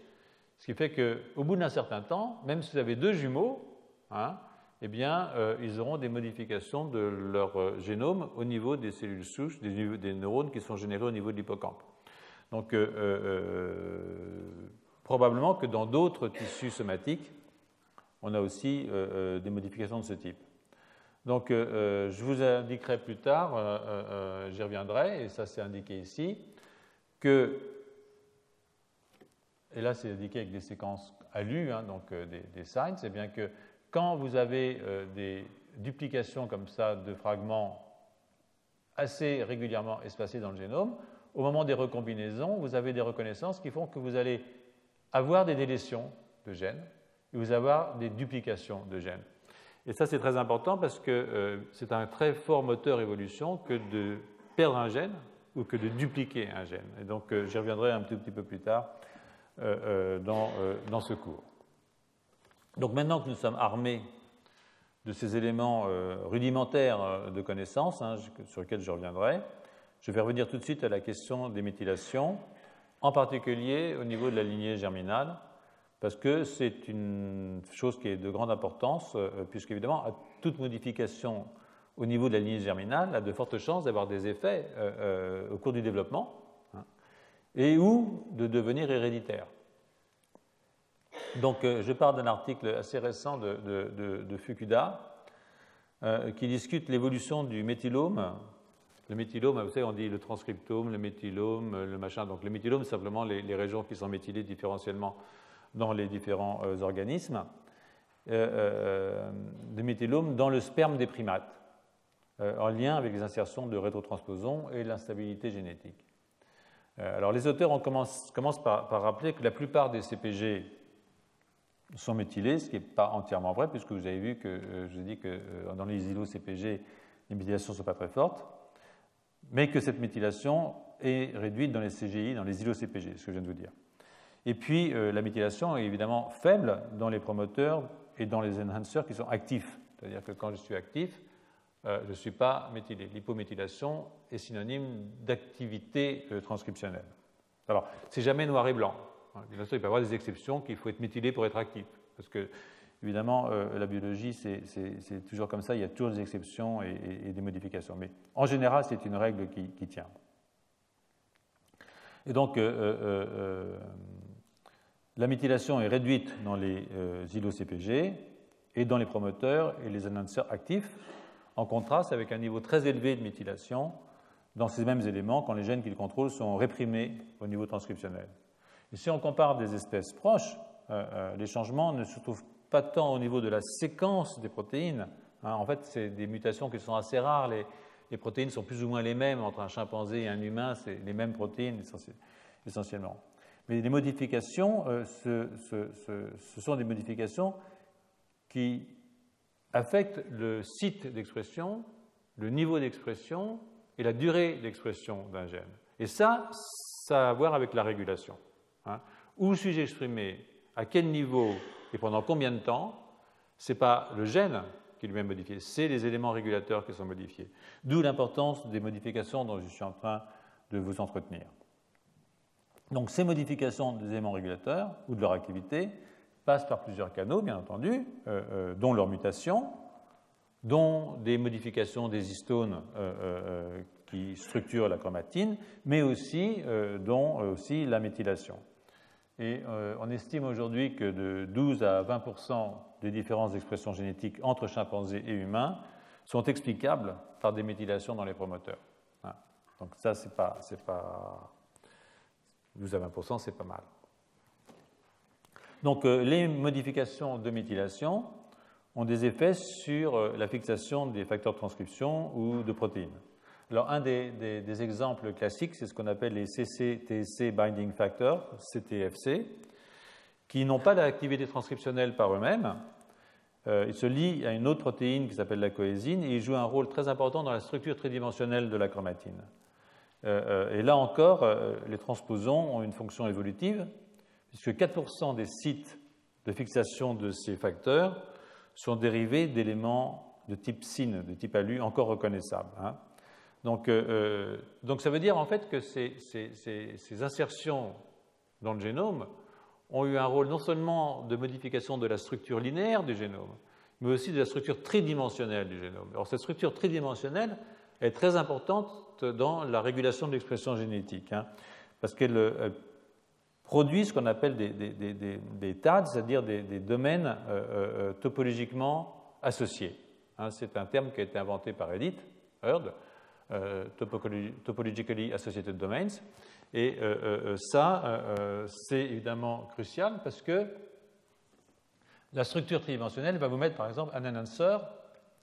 ce qui fait qu'au bout d'un certain temps, même si vous avez deux jumeaux, hein, eh bien, ils auront des modifications de leur génome au niveau des cellules souches, des neurones qui sont générés au niveau de l'hippocampe. Donc, probablement que dans d'autres tissus somatiques, on a aussi des modifications de ce type. Donc, je vous indiquerai plus tard, j'y reviendrai, et ça c'est indiqué ici, que, et là c'est indiqué avec des séquences ALU, hein, donc des signes, c'est bien que quand vous avez des duplications comme ça de fragments assez régulièrement espacés dans le génome, au moment des recombinaisons, vous avez des reconnaissances qui font que vous allez avoir des délétions de gènes et vous avoir des duplications de gènes. Et ça, c'est très important parce que c'est un très fort moteur évolution que de perdre un gène ou que de dupliquer un gène. Et donc, j'y reviendrai un tout petit peu plus tard dans ce cours. Donc, maintenant que nous sommes armés de ces éléments rudimentaires de connaissance, hein, sur lesquels je reviendrai, je vais revenir tout de suite à la question des méthylations, en particulier au niveau de la lignée germinale, parce que c'est une chose qui est de grande importance, puisqu'évidemment, à toute modification au niveau de la lignée germinale a de fortes chances d'avoir des effets au cours du développement, hein, et ou de devenir héréditaire. Donc, je pars d'un article assez récent de Fukuda qui discute l'évolution du méthylome. Le méthylome, vous savez, on dit le transcriptome, le méthylome, le machin. Donc, le méthylome, c'est simplement les régions qui sont méthylées différentiellement dans les différents organismes. Le méthylome dans le sperme des primates, en lien avec les insertions de rétrotransposons et l'instabilité génétique. Alors, les auteurs commencent par rappeler que la plupart des CPG sont méthylés, ce qui n'est pas entièrement vrai, puisque vous avez vu que je vous ai dit que dans les îlots-CPG, les méthylations ne sont pas très fortes, mais que cette méthylation est réduite dans les CGI, dans les îlots-CPG, ce que je viens de vous dire. Et puis, la méthylation est évidemment faible dans les promoteurs et dans les enhancers qui sont actifs. C'est-à-dire que quand je suis actif, je ne suis pas méthylé. L'hypométhylation est synonyme d'activité transcriptionnelle. Alors, c'est jamais noir et blanc. Bien sûr, il peut y avoir des exceptions qu'il faut être méthylé pour être actif. Parce que, évidemment, la biologie, c'est toujours comme ça, il y a toujours des exceptions et des modifications. Mais en général, c'est une règle qui tient. Et donc, la méthylation est réduite dans les îlots-CPG et dans les promoteurs et les enhancers actifs, en contraste avec un niveau très élevé de méthylation dans ces mêmes éléments quand les gènes qu'ils contrôlent sont réprimés au niveau transcriptionnel. Et si on compare des espèces proches, les changements ne se trouvent pas tant au niveau de la séquence des protéines. Hein, en fait, c'est des mutations qui sont assez rares. Les protéines sont plus ou moins les mêmes entre un chimpanzé et un humain, c'est les mêmes protéines essentiellement. Mais les modifications, ce sont des modifications qui affectent le site d'expression, le niveau d'expression et la durée d'expression d'un gène. Et ça a à voir avec la régulation. Hein. Où suis-je exprimé, à quel niveau et pendant combien de temps, ce n'est pas le gène qui lui-même modifié, c'est les éléments régulateurs qui sont modifiés. D'où l'importance des modifications dont je suis en train de vous entretenir. Donc ces modifications des éléments régulateurs ou de leur activité passent par plusieurs canaux, bien entendu, dont leur mutation, dont des modifications des histones qui structurent la chromatine, mais aussi, dont aussi la méthylation. Et on estime aujourd'hui que de 12 à 20% des différences d'expression génétique entre chimpanzés et humains sont explicables par des méthylations dans les promoteurs. Hein. Donc ça, c'est pas 12 à 20%, c'est pas mal. Donc les modifications de méthylation ont des effets sur la fixation des facteurs de transcription ou de protéines. Alors, un des exemples classiques, c'est ce qu'on appelle les CC-TSC Binding Factors, CTFC, qui n'ont pas d'activité transcriptionnelle par eux-mêmes. Ils se lient à une autre protéine qui s'appelle la coésine et ils jouent un rôle très important dans la structure tridimensionnelle de la chromatine. Et là encore, les transposons ont une fonction évolutive, puisque 4% des sites de fixation de ces facteurs sont dérivés d'éléments de type SIN, de type ALU, encore reconnaissables. Hein. Donc ça veut dire en fait que ces insertions dans le génome ont eu un rôle non seulement de modification de la structure linéaire du génome, mais aussi de la structure tridimensionnelle du génome. Alors cette structure tridimensionnelle est très importante dans la régulation de l'expression génétique, parce qu'elle produit ce qu'on appelle des TAD, c'est-à-dire des domaines topologiquement associés. C'est un terme qui a été inventé par Edith Hurd, Topologically Associated Domains, et c'est évidemment crucial parce que la structure tridimensionnelle va vous mettre par exemple un enhancer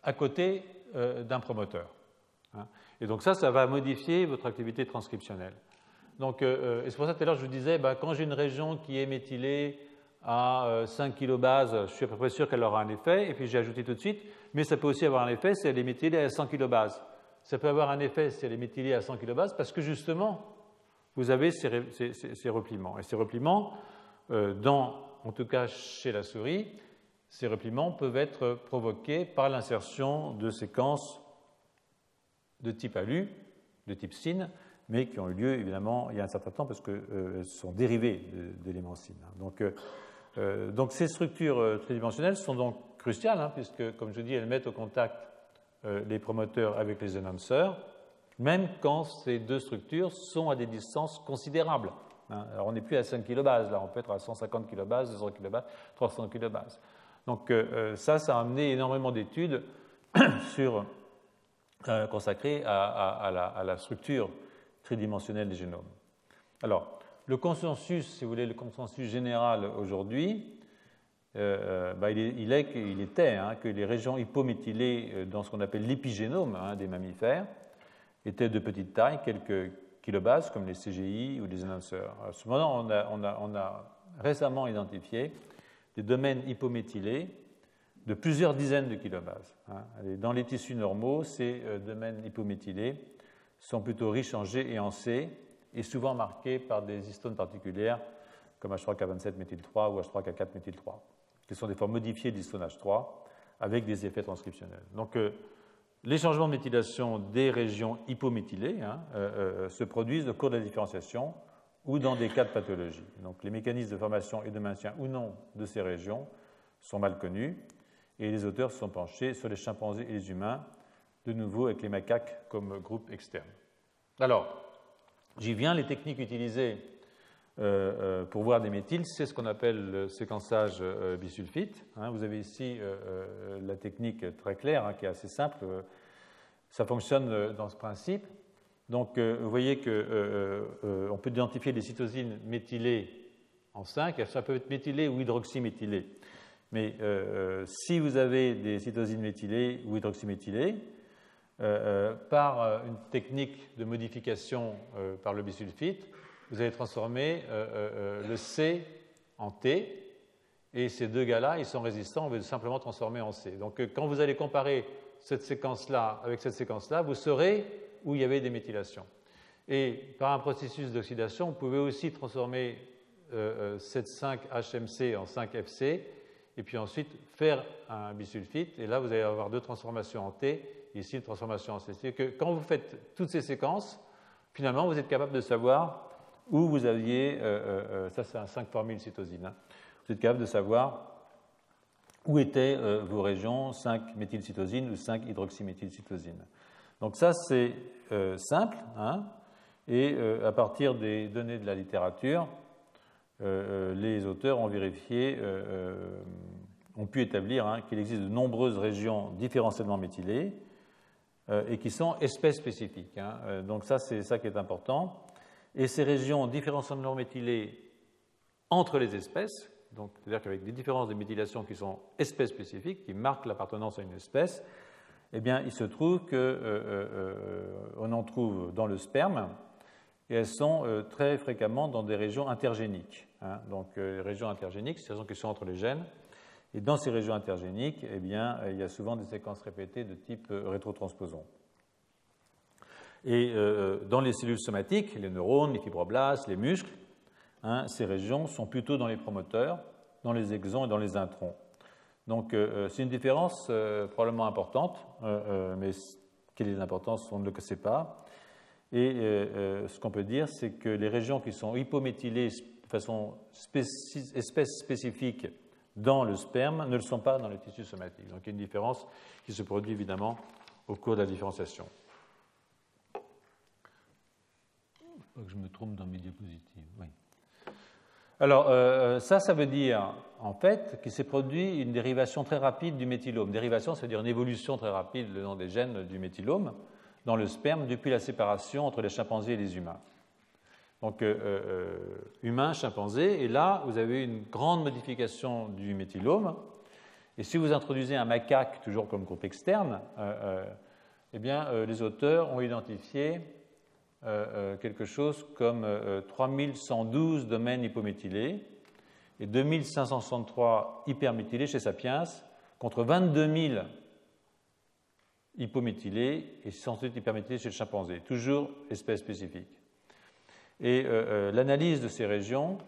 à côté d'un promoteur. Et donc ça va modifier votre activité transcriptionnelle. Donc, et c'est pour ça que tout à l'heure je vous disais, quand j'ai une région qui est méthylée à 5 kilobases, je suis à peu près sûr qu'elle aura un effet, et puis j'ai ajouté tout de suite, mais ça peut aussi avoir un effet si elle est méthylée à 100 kilobases. Ça peut avoir un effet si elle est méthylée à 100 kilobases parce que justement, vous avez ces repliements. Et ces repliements, en tout cas chez la souris, ces repliements peuvent être provoqués par l'insertion de séquences de type ALU, de type SYN, mais qui ont eu lieu évidemment il y a un certain temps parce qu'elles sont dérivées d'éléments SYN. Donc ces structures tridimensionnelles sont donc cruciales, puisque, comme je dis, elles mettent au contact les promoteurs avec les enhancers, même quand ces deux structures sont à des distances considérables. Alors on n'est plus à 5 kilobases, là on peut être à 150 kilobases, 200 kilobases, 300 kilobases. Donc ça a amené énormément d'études consacrées à la structure tridimensionnelle des génomes. Alors, le consensus, si vous voulez, le consensus général aujourd'hui, il était que les régions hypométhylées dans ce qu'on appelle l'épigénome des mammifères étaient de petite taille, quelques kilobases, comme les CGI ou les enhancers. Cependant, on a récemment identifié des domaines hypométhylés de plusieurs dizaines de kilobases. Dans les tissus normaux, ces domaines hypométhylés sont plutôt riches en G et en C et souvent marqués par des histones particulières comme H3K27-méthyl3 ou H3K4-méthyl3, qui sont des formes modifiées d'histone H3 avec des effets transcriptionnels. Donc, les changements de méthylation des régions hypométhylées se produisent au cours de la différenciation ou dans des cas de pathologie. Donc, les mécanismes de formation et de maintien ou non de ces régions sont mal connus et les auteurs se sont penchés sur les chimpanzés et les humains, de nouveau avec les macaques comme groupe externe. Alors, j'y viens, les techniques utilisées pour voir des méthyls, c'est ce qu'on appelle le séquençage bisulfite. Vous avez ici la technique très claire, qui est assez simple. Ça fonctionne dans ce principe. Donc, vous voyez qu'on peut identifier des cytosines méthylées en 5. Ça peut être méthylé ou hydroxyméthylé. Mais si vous avez des cytosines méthylées ou hydroxyméthylées, par une technique de modification par le bisulfite, vous allez transformer le C en T, et ces deux gars-là, ils sont résistants, on va simplement transformer en C. Donc, quand vous allez comparer cette séquence-là avec cette séquence-là, vous saurez où il y avait des méthylations. Et par un processus d'oxydation, vous pouvez aussi transformer cette 5-HMC en 5-FC, et puis ensuite faire un bisulfite, et là, vous allez avoir deux transformations en T, et ici, une transformation en C. C'est-à-dire que quand vous faites toutes ces séquences, finalement, vous êtes capable de savoir où vous aviez, ça c'est un 5' cytosine, vous êtes capable de savoir où étaient vos régions 5-méthylcytosine ou 5-hydroxyméthylcytosine. Donc ça c'est simple, et à partir des données de la littérature, les auteurs ont vérifié, ont pu établir qu'il existe de nombreuses régions différentiellement méthylées et qui sont espèces spécifiques. Donc ça c'est ça qui est important. Et ces régions différentiellement méthylées entre les espèces, donc c'est-à-dire qu'avec des différences de méthylation qui sont espèces spécifiques, qui marquent l'appartenance à une espèce, eh bien, il se trouve qu'on en trouve dans le sperme, et elles sont très fréquemment dans des régions intergéniques. Donc, les régions intergéniques, c'est des régions qui sont entre les gènes, et dans ces régions intergéniques, eh bien, il y a souvent des séquences répétées de type rétrotransposon. Et dans les cellules somatiques, les neurones, les fibroblastes, les muscles, ces régions sont plutôt dans les promoteurs, dans les exons et dans les introns. Donc c'est une différence probablement importante, mais Quelle est l'importance? On ne le sait pas. Et ce qu'on peut dire, c'est que les régions qui sont hypométhylées de façon espèce spécifique dans le sperme ne le sont pas dans le tissu somatique. Donc il y a une différence qui se produit évidemment au cours de la différenciation. Faut que je me trompe dans mes diapositives. Oui. Alors, ça veut dire, en fait, qu'il s'est produit une dérivation très rapide du méthylome. Dérivation, ça veut dire une évolution très rapide, le nom des gènes du méthylome, dans le sperme depuis la séparation entre les chimpanzés et les humains. Donc, humains, chimpanzés, et là, vous avez une grande modification du méthylome. Et si vous introduisez un macaque, toujours comme groupe externe, eh bien, les auteurs ont identifié quelque chose comme 3112 domaines hypométhylés et 2563 hyperméthylés chez Sapiens, contre 22 000 hypométhylés et 608 hyperméthylés chez le chimpanzé, toujours espèce spécifique. Et l'analyse de ces régions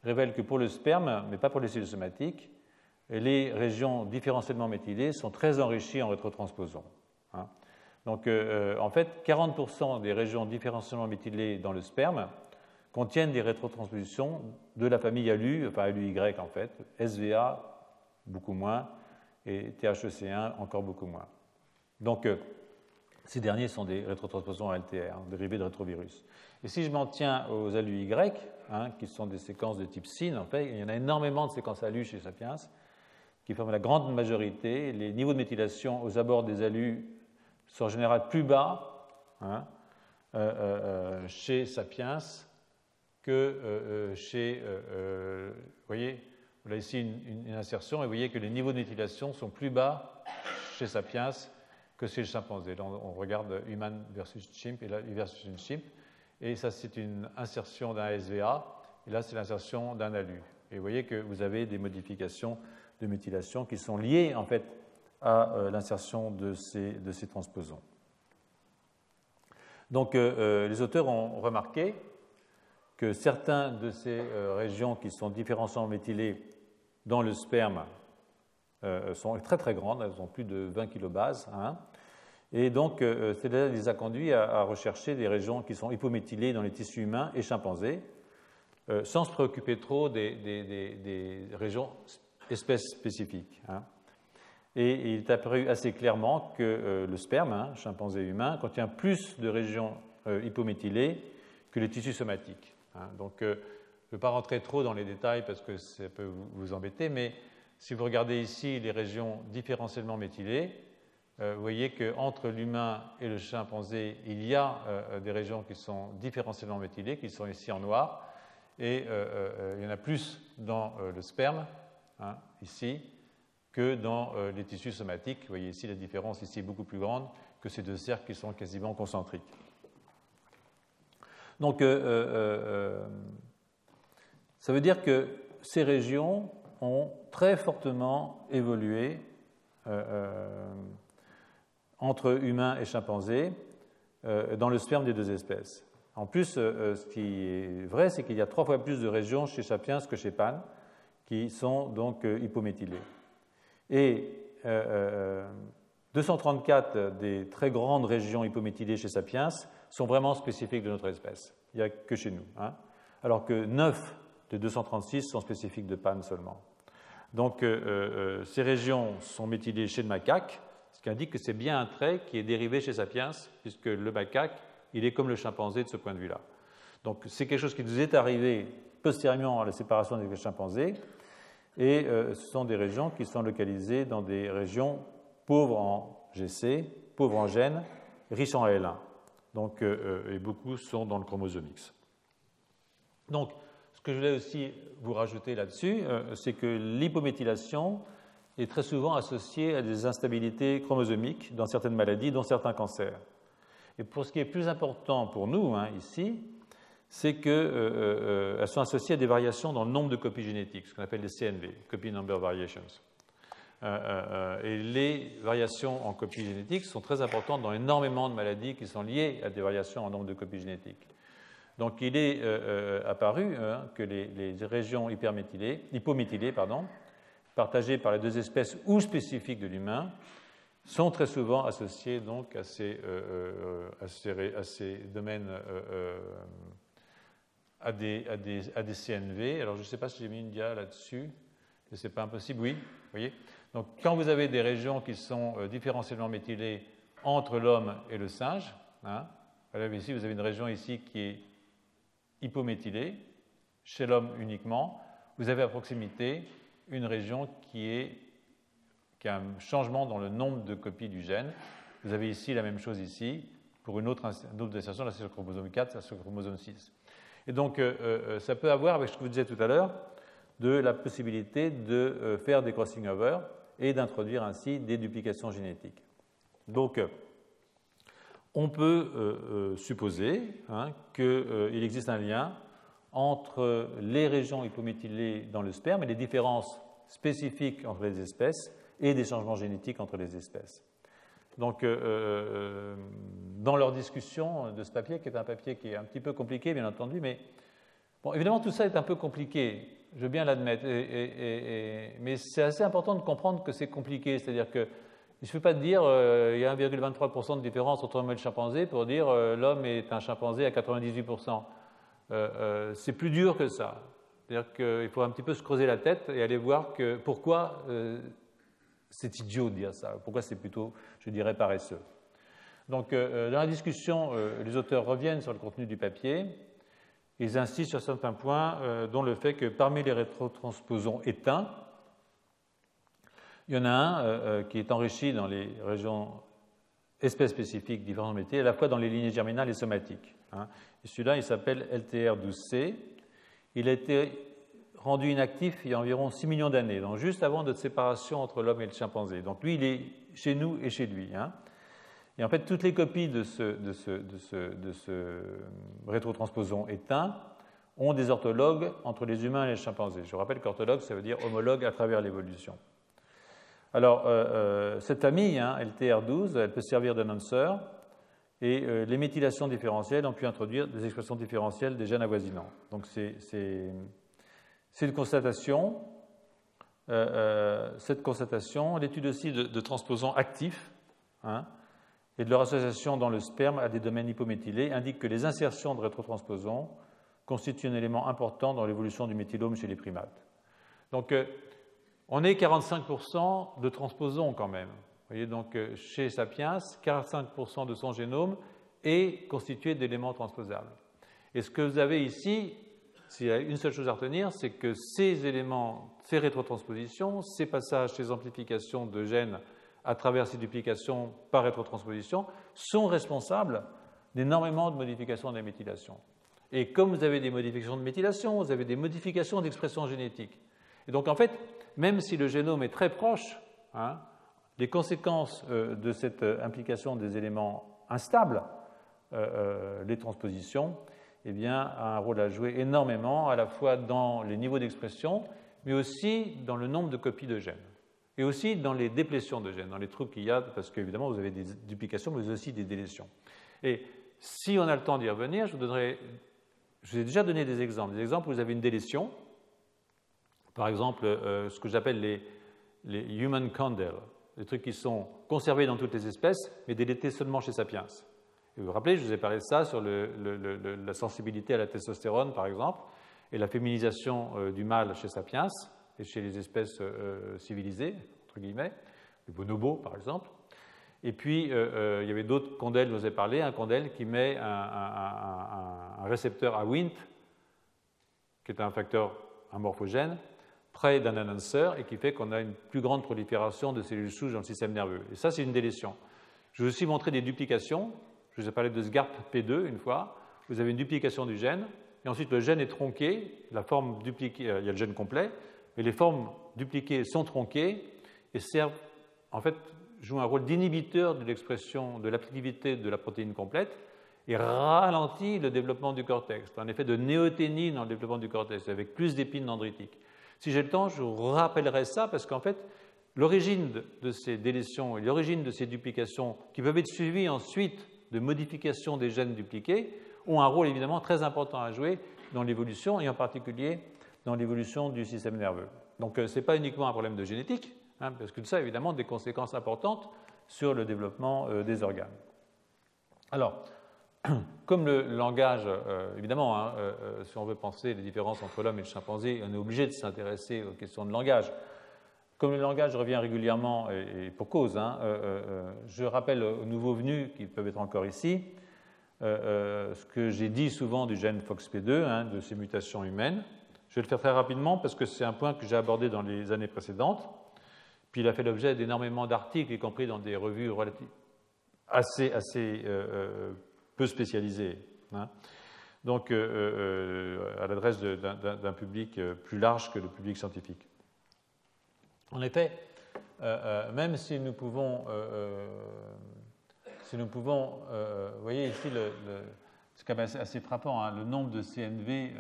révèle que pour le sperme, mais pas pour les cellules somatiques, les régions différentiellement méthylées sont très enrichies en rétrotransposons. Hein. Donc, en fait, 40% des régions différentiellement méthylées dans le sperme contiennent des rétrotranspositions de la famille ALU, enfin ALUY en fait, SVA beaucoup moins et THEC1 encore beaucoup moins. Donc, ces derniers sont des rétrotransposons ALTR, dérivés de rétrovirus. Et si je m'en tiens aux ALUY, qui sont des séquences de type SYN, en fait, il y en a énormément de séquences ALU chez Sapiens, qui forment la grande majorité. Les niveaux de méthylation aux abords des ALU sont en général plus bas chez Sapiens que chez... vous voyez, on a ici une insertion et vous voyez que les niveaux de méthylation sont plus bas chez Sapiens que chez le chimpanzé. Là, on regarde human versus chimp et là versus une chimp. Et ça, c'est une insertion d'un SVA et là, c'est l'insertion d'un ALU. Et vous voyez que vous avez des modifications de méthylation qui sont liées en fait à l'insertion de ces transposons. Donc, les auteurs ont remarqué que certaines de ces régions qui sont différentiellement méthylées dans le sperme sont très très grandes, elles ont plus de 20 kilobases. Et donc, cela les a conduits à rechercher des régions qui sont hypométhylées dans les tissus humains et chimpanzés, sans se préoccuper trop des régions espèces spécifiques. Et il est apparu assez clairement que le sperme, chimpanzé humain, contient plus de régions hypométhylées que les tissus somatiques. Donc, je ne veux pas rentrer trop dans les détails parce que ça peut vous embêter, mais si vous regardez ici les régions différentiellement méthylées, vous voyez qu'entre l'humain et le chimpanzé, il y a des régions qui sont différentiellement méthylées, qui sont ici en noir, et il y en a plus dans le sperme, ici, que dans les tissus somatiques. Vous voyez ici la différence ici est beaucoup plus grande que ces deux cercles qui sont quasiment concentriques. Donc, ça veut dire que ces régions ont très fortement évolué entre humains et chimpanzés dans le sperme des deux espèces. En plus, ce qui est vrai, c'est qu'il y a 3 fois plus de régions chez Sapiens que chez Pan qui sont donc hypométhylées. Et 234 des très grandes régions hypométhylées chez Sapiens sont vraiment spécifiques de notre espèce. Il n'y a que chez nous. Alors que 9 de 236 sont spécifiques de Pan seulement. Donc, ces régions sont méthylées chez le macaque, ce qui indique que c'est bien un trait qui est dérivé chez Sapiens, puisque le macaque, il est comme le chimpanzé de ce point de vue-là. Donc, c'est quelque chose qui nous est arrivé postérieurement à la séparation des chimpanzés, et ce sont des régions qui sont localisées dans des régions pauvres en GC, pauvres en gènes, riches en AL1. Donc, et beaucoup sont dans le chromosome X. Donc, ce que je voulais aussi vous rajouter là-dessus, c'est que l'hypométhylation est très souvent associée à des instabilités chromosomiques dans certaines maladies, dont certains cancers. Et pour ce qui est plus important pour nous, ici, c'est qu'elles sont associées à des variations dans le nombre de copies génétiques, ce qu'on appelle les CNV, Copy Number Variations. Et les variations en copies génétiques sont très importantes dans énormément de maladies qui sont liées à des variations en nombre de copies génétiques. Donc, il est apparu que les régions hypométhylées, partagées par les deux espèces ou spécifiques de l'humain, sont très souvent associés donc à ces domaines, à des CNV. Alors je ne sais pas si j'ai mis une dia là-dessus, mais ce n'est pas impossible, oui, vous voyez. Donc quand vous avez des régions qui sont différentiellement méthylées entre l'homme et le singe, hein, voilà, ici vous avez une région ici qui est hypométhylée, chez l'homme uniquement, vous avez à proximité une région qui a un changement dans le nombre de copies du gène. Vous avez ici la même chose ici, pour une autre insertion, là c'est sur le chromosome 4, ça c'est sur le chromosome 6. Et donc ça peut avoir, avec ce que je vous disais tout à l'heure, de la possibilité de faire des crossing over et d'introduire ainsi des duplications génétiques. Donc on peut supposer qu'il existe un lien entre les régions hypométhylées dans le sperme et les différences spécifiques entre les espèces et des changements génétiques entre les espèces. Donc, dans leur discussion de ce papier, qui est un papier qui est un petit peu compliqué, bien entendu, mais bon, évidemment, tout ça est un peu compliqué, je veux bien l'admettre, mais c'est assez important de comprendre que c'est compliqué, c'est-à-dire que il ne suffit pas de dire il y a 1,23% de différence entre l'homme et le chimpanzé pour dire l'homme est un chimpanzé à 98%. C'est plus dur que ça. C'est-à-dire qu'il faut un petit peu se creuser la tête et aller voir pourquoi c'est idiot de dire ça, pourquoi c'est plutôt, je dirais, paresseux. Donc, dans la discussion, les auteurs reviennent sur le contenu du papier. Ils insistent sur certains points, dont le fait que parmi les rétrotransposons éteints, il y en a un qui est enrichi dans les régions espèces spécifiques différentes métiers, à la fois dans les lignées germinales et somatiques. Hein. Et celui-là, il s'appelle LTR12C. Il a été rendu inactif il y a environ 6 millions d'années, donc juste avant notre séparation entre l'homme et le chimpanzé. Donc lui, il est chez nous et chez lui. Hein. Et en fait, toutes les copies de ce rétrotransposon éteint ont des orthologues entre les humains et les chimpanzés. Je vous rappelle qu'orthologue, ça veut dire homologue à travers l'évolution. Alors, cette famille, hein, LTR12, elle peut servir d'annonceur, et les méthylations différentielles ont pu introduire des expressions différentielles des gènes avoisinants. Donc, c'est une constatation. Cette constatation, l'étude aussi de transposons actifs, hein, et de leur association dans le sperme à des domaines hypométhylés indique que les insertions de rétrotransposons constituent un élément important dans l'évolution du méthylome chez les primates. Donc, on est 45% de transposons quand même. Vous voyez, donc chez Sapiens, 45% de son génome est constitué d'éléments transposables. Et ce que vous avez ici, s'il y a une seule chose à retenir, c'est que ces éléments, ces rétrotranspositions, ces passages, ces amplifications de gènes à travers ces duplications par rétrotransposition sont responsables d'énormément de modifications des méthylations. Et comme vous avez des modifications de méthylation, vous avez des modifications d'expression génétique. Et donc en fait, même si le génome est très proche, hein, les conséquences de cette implication des éléments instables, les transpositions, eh bien, a un rôle à jouer énormément, à la fois dans les niveaux d'expression, mais aussi dans le nombre de copies de gènes. Et aussi dans les déplétions de gènes, dans les trous qu'il y a, parce qu'évidemment, vous avez des duplications, mais aussi des délétions. Et si on a le temps d'y revenir, je vous ai déjà donné des exemples. Des exemples où vous avez une délétion, par exemple, ce que j'appelle les human candles, des trucs qui sont conservés dans toutes les espèces, mais délétés seulement chez Sapiens. Et vous vous rappelez, je vous ai parlé de ça sur la sensibilité à la testostérone, par exemple, et la féminisation du mâle chez Sapiens et chez les espèces civilisées, entre guillemets, les bonobos, par exemple. Et puis, il y avait d'autres condèles, je vous ai parlé, un condèle qui met un récepteur à Wnt, qui est un facteur, un morphogène, près d'un annonceur et qui fait qu'on a une plus grande prolifération de cellules souches dans le système nerveux. Et ça, c'est une délétion. Je vais aussi montrer des duplications. Je vous ai parlé de SGARP-P2 une fois. Vous avez une duplication du gène, et ensuite le gène est tronqué, la forme dupliquée, il y a le gène complet, mais les formes dupliquées sont tronquées et servent, en fait, jouent un rôle d'inhibiteur de l'expression de l'activité de la protéine complète et ralentit le développement du cortex. C'est un effet de néothénie dans le développement du cortex, avec plus d'épines dendritiques. Si j'ai le temps, je vous rappellerai ça parce qu'en fait, l'origine de ces délétions et l'origine de ces duplications, qui peuvent être suivies ensuite de modifications des gènes dupliqués, ont un rôle évidemment très important à jouer dans l'évolution et en particulier dans l'évolution du système nerveux. Donc, ce n'est pas uniquement un problème de génétique, hein, parce que ça a évidemment des conséquences importantes sur le développement des organes. Alors, comme le langage, évidemment, hein, si on veut penser les différences entre l'homme et le chimpanzé, on est obligé de s'intéresser aux questions de langage. Comme le langage revient régulièrement, et pour cause, hein, je rappelle aux nouveaux venus qui peuvent être encore ici, ce que j'ai dit souvent du gène FOXP2, hein, de ces mutations humaines. Je vais le faire très rapidement parce que c'est un point que j'ai abordé dans les années précédentes. Puis il a fait l'objet d'énormément d'articles, y compris dans des revues assez peu spécialisées, hein. Donc à l'adresse d'un public plus large que le public scientifique. En effet, même si nous pouvons, vous voyez ici, c'est quand même assez frappant, hein, le nombre de CNV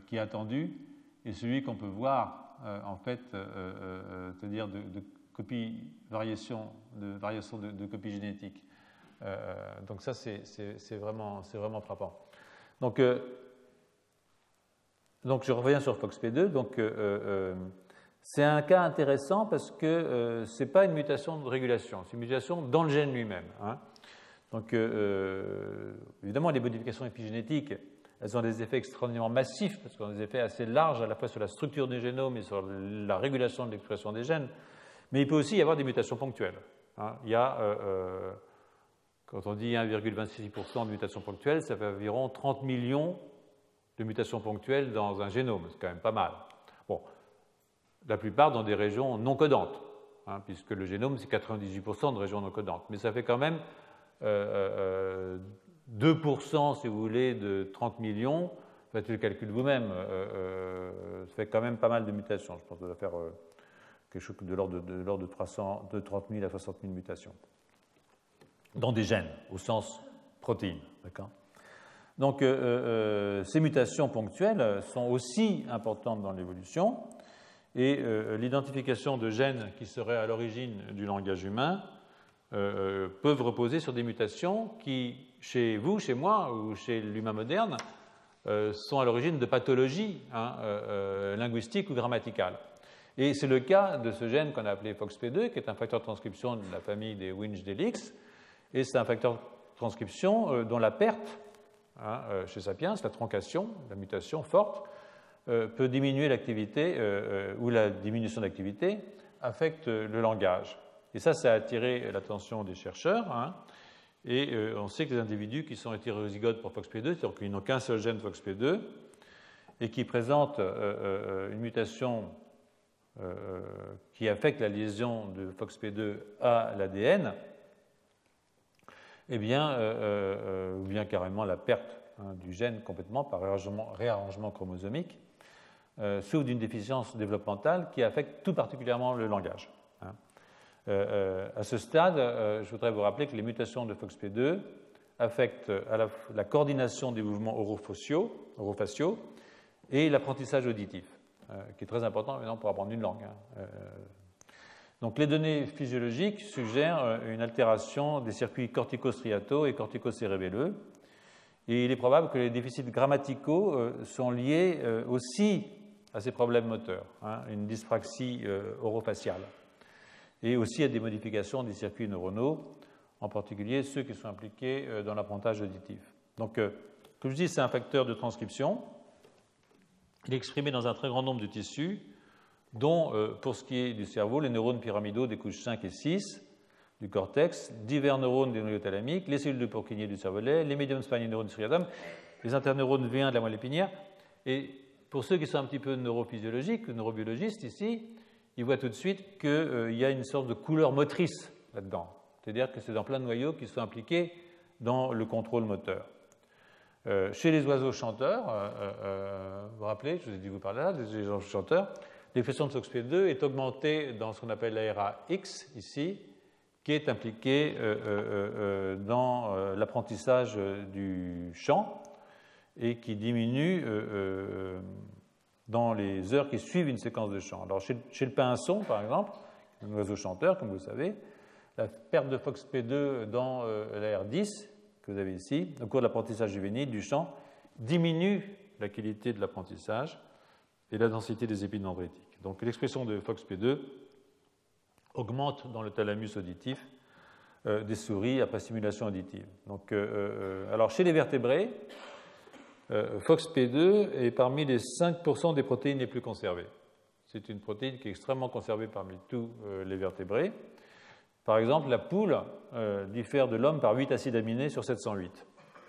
qui est attendu et celui qu'on peut voir, en fait, c'est-à-dire de variation de copies génétiques. Donc ça, c'est vraiment frappant. Donc je reviens sur FOXP2. Donc c'est un cas intéressant parce que ce n'est pas une mutation de régulation, c'est une mutation dans le gène lui-même, hein. Donc, évidemment, les modifications épigénétiques, elles ont des effets extraordinairement massifs, parce qu'elles ont des effets assez larges à la fois sur la structure du génome et sur la régulation de l'expression des gènes, mais il peut aussi y avoir des mutations ponctuelles, hein. Il y a, quand on dit 1,26% de mutations ponctuelles, ça fait environ 30 millions de mutations ponctuelles dans un génome, c'est quand même pas mal. Bon, la plupart dans des régions non codantes, hein, puisque le génome, c'est 98% de régions non codantes, mais ça fait quand même 2%, si vous voulez, de 30 millions, faites le calcul vous-même, ça fait quand même pas mal de mutations. Je pense que ça doit faire quelque chose de l'ordre de 30 000 à 60 000 mutations dans des gènes, au sens protéines. D'accord ? Donc, ces mutations ponctuelles sont aussi importantes dans l'évolution et l'identification de gènes qui seraient à l'origine du langage humain peuvent reposer sur des mutations qui, chez vous, chez moi ou chez l'humain moderne, sont à l'origine de pathologies, hein, linguistiques ou grammaticales. Et c'est le cas de ce gène qu'on a appelé FOXP2, qui est un facteur de transcription de la famille des Winch-Delix, et c'est un facteur de transcription dont la perte, hein, chez Sapiens, la troncation, la mutation forte, peut diminuer l'activité ou la diminution d'activité affecte le langage. Et ça a attiré l'attention des chercheurs, hein, et on sait que les individus qui sont hétérozygotes pour FOXP2, c'est-à-dire qu'ils n'ont qu'un seul gène FOXP2 et qui présentent une mutation qui affecte la liaison de FOXP2 à l'ADN, eh bien, ou bien carrément la perte, hein, du gène complètement par réarrangement chromosomique, souffre d'une déficience développementale qui affecte tout particulièrement le langage, hein. À ce stade, je voudrais vous rappeler que les mutations de FOXP2 affectent à la coordination des mouvements orofaciaux et l'apprentissage auditif, qui est très important maintenant pour apprendre une langue, hein. Donc les données physiologiques suggèrent une altération des circuits corticostriataux et corticocérébelleux, et il est probable que les déficits grammaticaux sont liés aussi à ces problèmes moteurs, hein, une dyspraxie orofaciale, et aussi à des modifications des circuits neuronaux, en particulier ceux qui sont impliqués dans l'apprentissage auditif. Donc, comme je dis, c'est un facteur de transcription. Il est exprimé dans un très grand nombre de tissus, dont, pour ce qui est du cerveau, les neurones pyramidaux des couches 5 et 6 du cortex, divers neurones des noyaux thalamiques, les cellules de Purkinje du cervelet, les médiums spinioneurones du striatum, les interneurones V1 de la moelle épinière. Et pour ceux qui sont un petit peu neurophysiologiques, neurobiologistes ici, ils voient tout de suite qu'il y a une sorte de couleur motrice là-dedans. C'est-à-dire que c'est dans plein de noyaux qui sont impliqués dans le contrôle moteur. Chez les oiseaux chanteurs, vous vous rappelez, je vous ai dit vous parler là, les oiseaux chanteurs, l'expression de FOXP2 est augmentée dans ce qu'on appelle l'ARA-X ici, qui est impliqué dans l'apprentissage du chant et qui diminue dans les heures qui suivent une séquence de chant. Alors chez le pinson, par exemple, un oiseau chanteur, comme vous le savez, la perte de FOXP2 dans l'AR10, que vous avez ici, au cours de l'apprentissage juvénile du chant, diminue la qualité de l'apprentissage et la densité des épines dendritiques. Donc l'expression de FOXP2 augmente dans le thalamus auditif des souris après stimulation additive. Donc, alors, chez les vertébrés, FOXP2 est parmi les 5% des protéines les plus conservées. C'est une protéine qui est extrêmement conservée parmi tous les vertébrés. Par exemple, la poule diffère de l'homme par 8 acides aminés sur 708.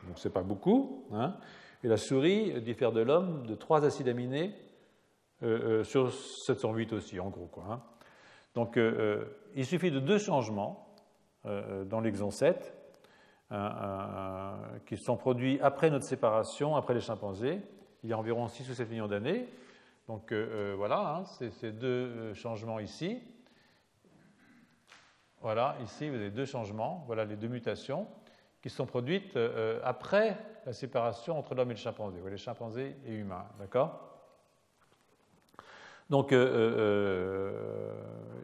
Donc, ce n'est pas beaucoup. Hein. Et la souris diffère de l'homme de 3 acides aminés sur 708 aussi, en gros, quoi, hein. Donc, il suffit de 2 changements dans l'exon 7 qui sont produits après notre séparation, après les chimpanzés, il y a environ 6 ou 7 millions d'années. Donc, voilà, hein, c'est ces 2 changements ici. Voilà, ici, vous avez 2 changements, voilà les 2 mutations qui sont produites après la séparation entre l'homme et le chimpanzé, les chimpanzés et humains, d'accord? Donc, et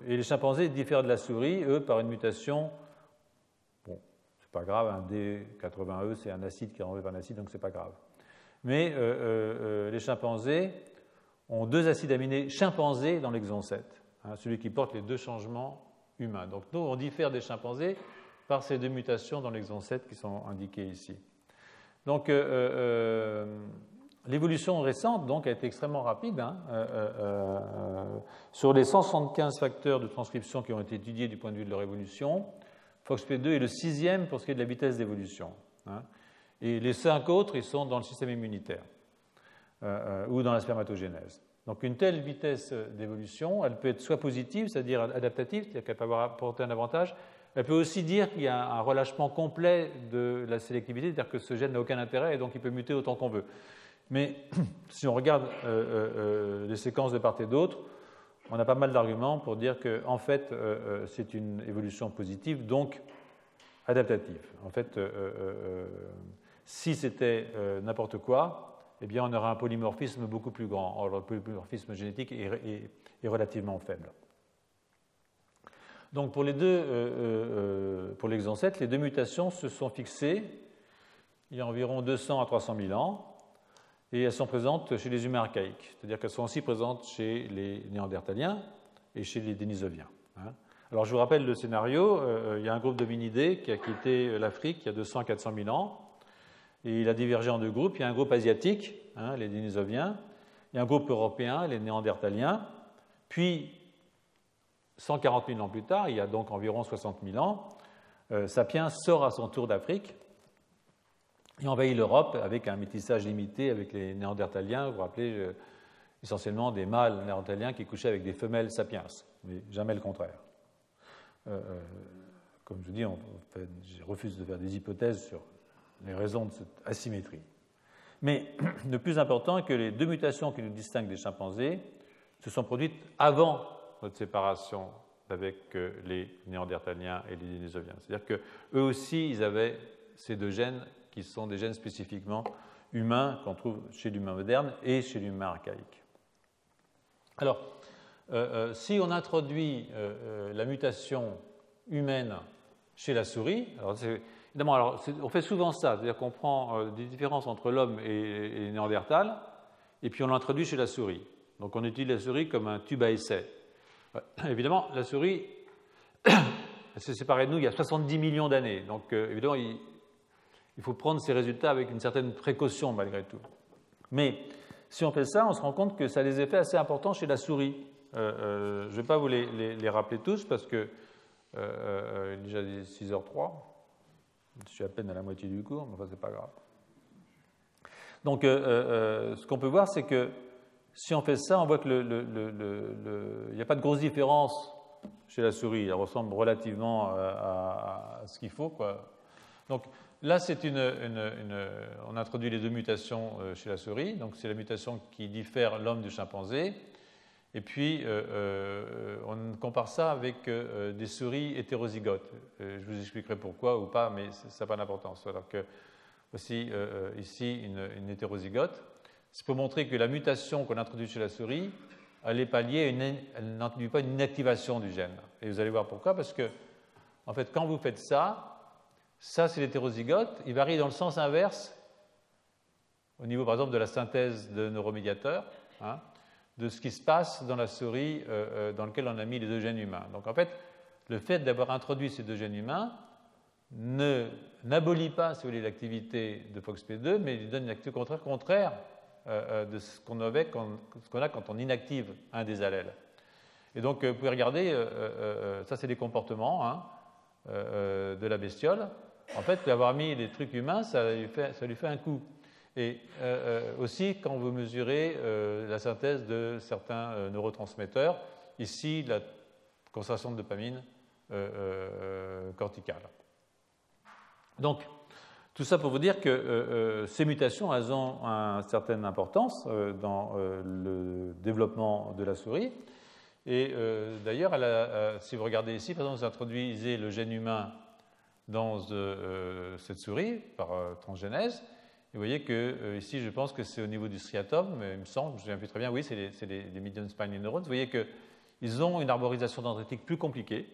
les chimpanzés diffèrent de la souris, eux, par une mutation, bon, c'est pas grave, un D80E, c'est un acide qui est renvoyé par un acide, donc c'est pas grave. Mais les chimpanzés ont 2 acides aminés chimpanzés dans l'exon 7, hein, celui qui porte les 2 changements humains. Donc, nous, on diffère des chimpanzés par ces 2 mutations dans l'exon 7 qui sont indiquées ici. Donc, l'évolution récente donc, a été extrêmement rapide. Hein, sur les 175 facteurs de transcription qui ont été étudiés du point de vue de leur évolution, FOXP2 est le 6e pour ce qui est de la vitesse d'évolution. Hein, et les 5 autres, ils sont dans le système immunitaire ou dans la spermatogénèse. Donc une telle vitesse d'évolution, elle peut être soit positive, c'est-à-dire adaptative, c'est-à-dire qu'elle peut apporter un avantage. Elle peut aussi dire qu'il y a un relâchement complet de la sélectivité, c'est-à-dire que ce gène n'a aucun intérêt et donc il peut muter autant qu'on veut. Mais si on regarde les séquences de part et d'autre, on a pas mal d'arguments pour dire qu'en fait, c'est une évolution positive, donc adaptative. En fait, si c'était n'importe quoi, eh bien, on aurait un polymorphisme beaucoup plus grand. Or, le polymorphisme génétique est relativement faible. Donc, pour l'exon 7, les 2 mutations se sont fixées il y a environ 200 à 300 000 ans, et elles sont présentes chez les humains archaïques, c'est-à-dire qu'elles sont aussi présentes chez les néandertaliens et chez les dénisoviens. Hein. Alors, je vous rappelle le scénario, il y a un groupe d'hominidés qui a quitté l'Afrique il y a 200 à 400 000 ans, et il a divergé en 2 groupes. Il y a un groupe asiatique, hein, les dénisoviens, il y a un groupe européen, les néandertaliens, puis 140 000 ans plus tard, il y a donc environ 60 000 ans, Sapiens sort à son tour d'Afrique et envahit l'Europe avec un métissage limité avec les néandertaliens. Vous vous rappelez, essentiellement des mâles néandertaliens qui couchaient avec des femelles sapiens, mais jamais le contraire. Comme je dis, je refuse de faire des hypothèses sur les raisons de cette asymétrie. Mais le plus important est que les 2 mutations qui nous distinguent des chimpanzés se sont produites avant notre séparation avec les néandertaliens et les dénisoviens. C'est-à-dire qu'eux aussi, ils avaient ces 2 gènes qui sont des gènes spécifiquement humains qu'on trouve chez l'humain moderne et chez l'humain archaïque. Alors, si on introduit la mutation humaine chez la souris, alors évidemment, on fait souvent ça, c'est-à-dire qu'on prend des différences entre l'homme et les néandertals, et puis on l'introduit chez la souris. Donc on utilise la souris comme un tube à essai. Évidemment, la souris s'est séparée de nous il y a 70 millions d'années, donc évidemment, il faut prendre ces résultats avec une certaine précaution malgré tout. Mais si on fait ça, on se rend compte que ça a des effets assez importants chez la souris. Je ne vais pas vous les rappeler tous parce que il est déjà 6h03. Je suis à peine à la moitié du cours, mais enfin, c'est pas grave. Donc, ce qu'on peut voir, c'est que si on fait ça, on voit que il n'y a pas de grosse différence chez la souris. Elle ressemble relativement à ce qu'il faut, quoi. Donc, là, on introduit les 2 mutations chez la souris. Donc, c'est la mutation qui diffère l'homme du chimpanzé. Et puis, on compare ça avec des souris hétérozygotes. Je vous expliquerai pourquoi ou pas, mais ça n'a pas d'importance. Alors que, aussi, ici, une hétérozygote, c'est pour montrer que la mutation qu'on introduit chez la souris, elle n'est pas liée, elle n'introduit pas une inactivation du gène. Et vous allez voir pourquoi, parce que, en fait, quand vous faites ça, c'est l'hétérozygote, il varie dans le sens inverse, au niveau, par exemple, de la synthèse de neuromédiateurs, hein, de ce qui se passe dans la souris dans laquelle on a mis les 2 gènes humains. Donc en fait, le fait d'avoir introduit ces 2 gènes humains n'abolit pas, si vous voulez, l'activité de FOXP2, mais lui donne une activité contraire de ce qu'on a quand on inactive un des allèles. Et donc, vous pouvez regarder, ça c'est des comportements de la bestiole. En fait, avoir mis des trucs humains, ça lui fait un coup. Et aussi, quand vous mesurez la synthèse de certains neurotransmetteurs, ici, la concentration de dopamine corticale. Donc, tout ça pour vous dire que ces mutations, elles ont une certaine importance dans le développement de la souris. Et d'ailleurs, si vous regardez ici, par exemple, vous introduisez le gène humain dans cette souris par transgénèse. Et vous voyez que ici, je pense que c'est au niveau du striatum, mais il me semble, je ne me souviens plus très bien, oui, c'est les median spiny neurons. Vous voyez qu'ils ont une arborisation dendritique plus compliquée,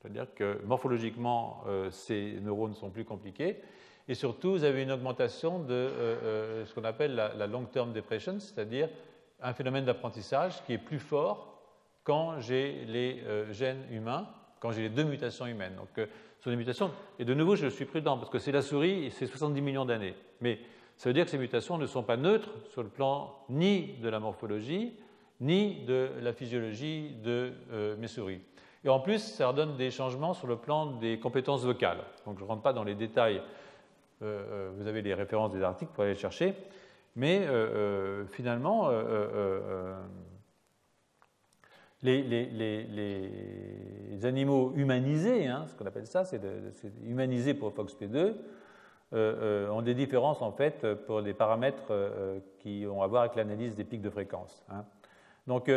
c'est-à-dire que morphologiquement, ces neurones sont plus compliqués. Et surtout, vous avez une augmentation de ce qu'on appelle la long-term depression, c'est-à-dire un phénomène d'apprentissage qui est plus fort quand j'ai les gènes humains, quand j'ai les deux mutations humaines. Donc, ce sont des mutations, et de nouveau, je suis prudent, parce que c'est la souris, et c'est 70 millions d'années. Mais ça veut dire que ces mutations ne sont pas neutres sur le plan ni de la morphologie, ni de la physiologie de mes souris. Et en plus, ça leur donne des changements sur le plan des compétences vocales. Donc, je ne rentre pas dans les détails. Vous avez les références des articles pour aller les chercher. Mais finalement, les animaux humanisés, ce qu'on appelle ça, c'est humanisé pour FOXP2, ont des différences en fait pour les paramètres qui ont à voir avec l'analyse des pics de fréquence. Donc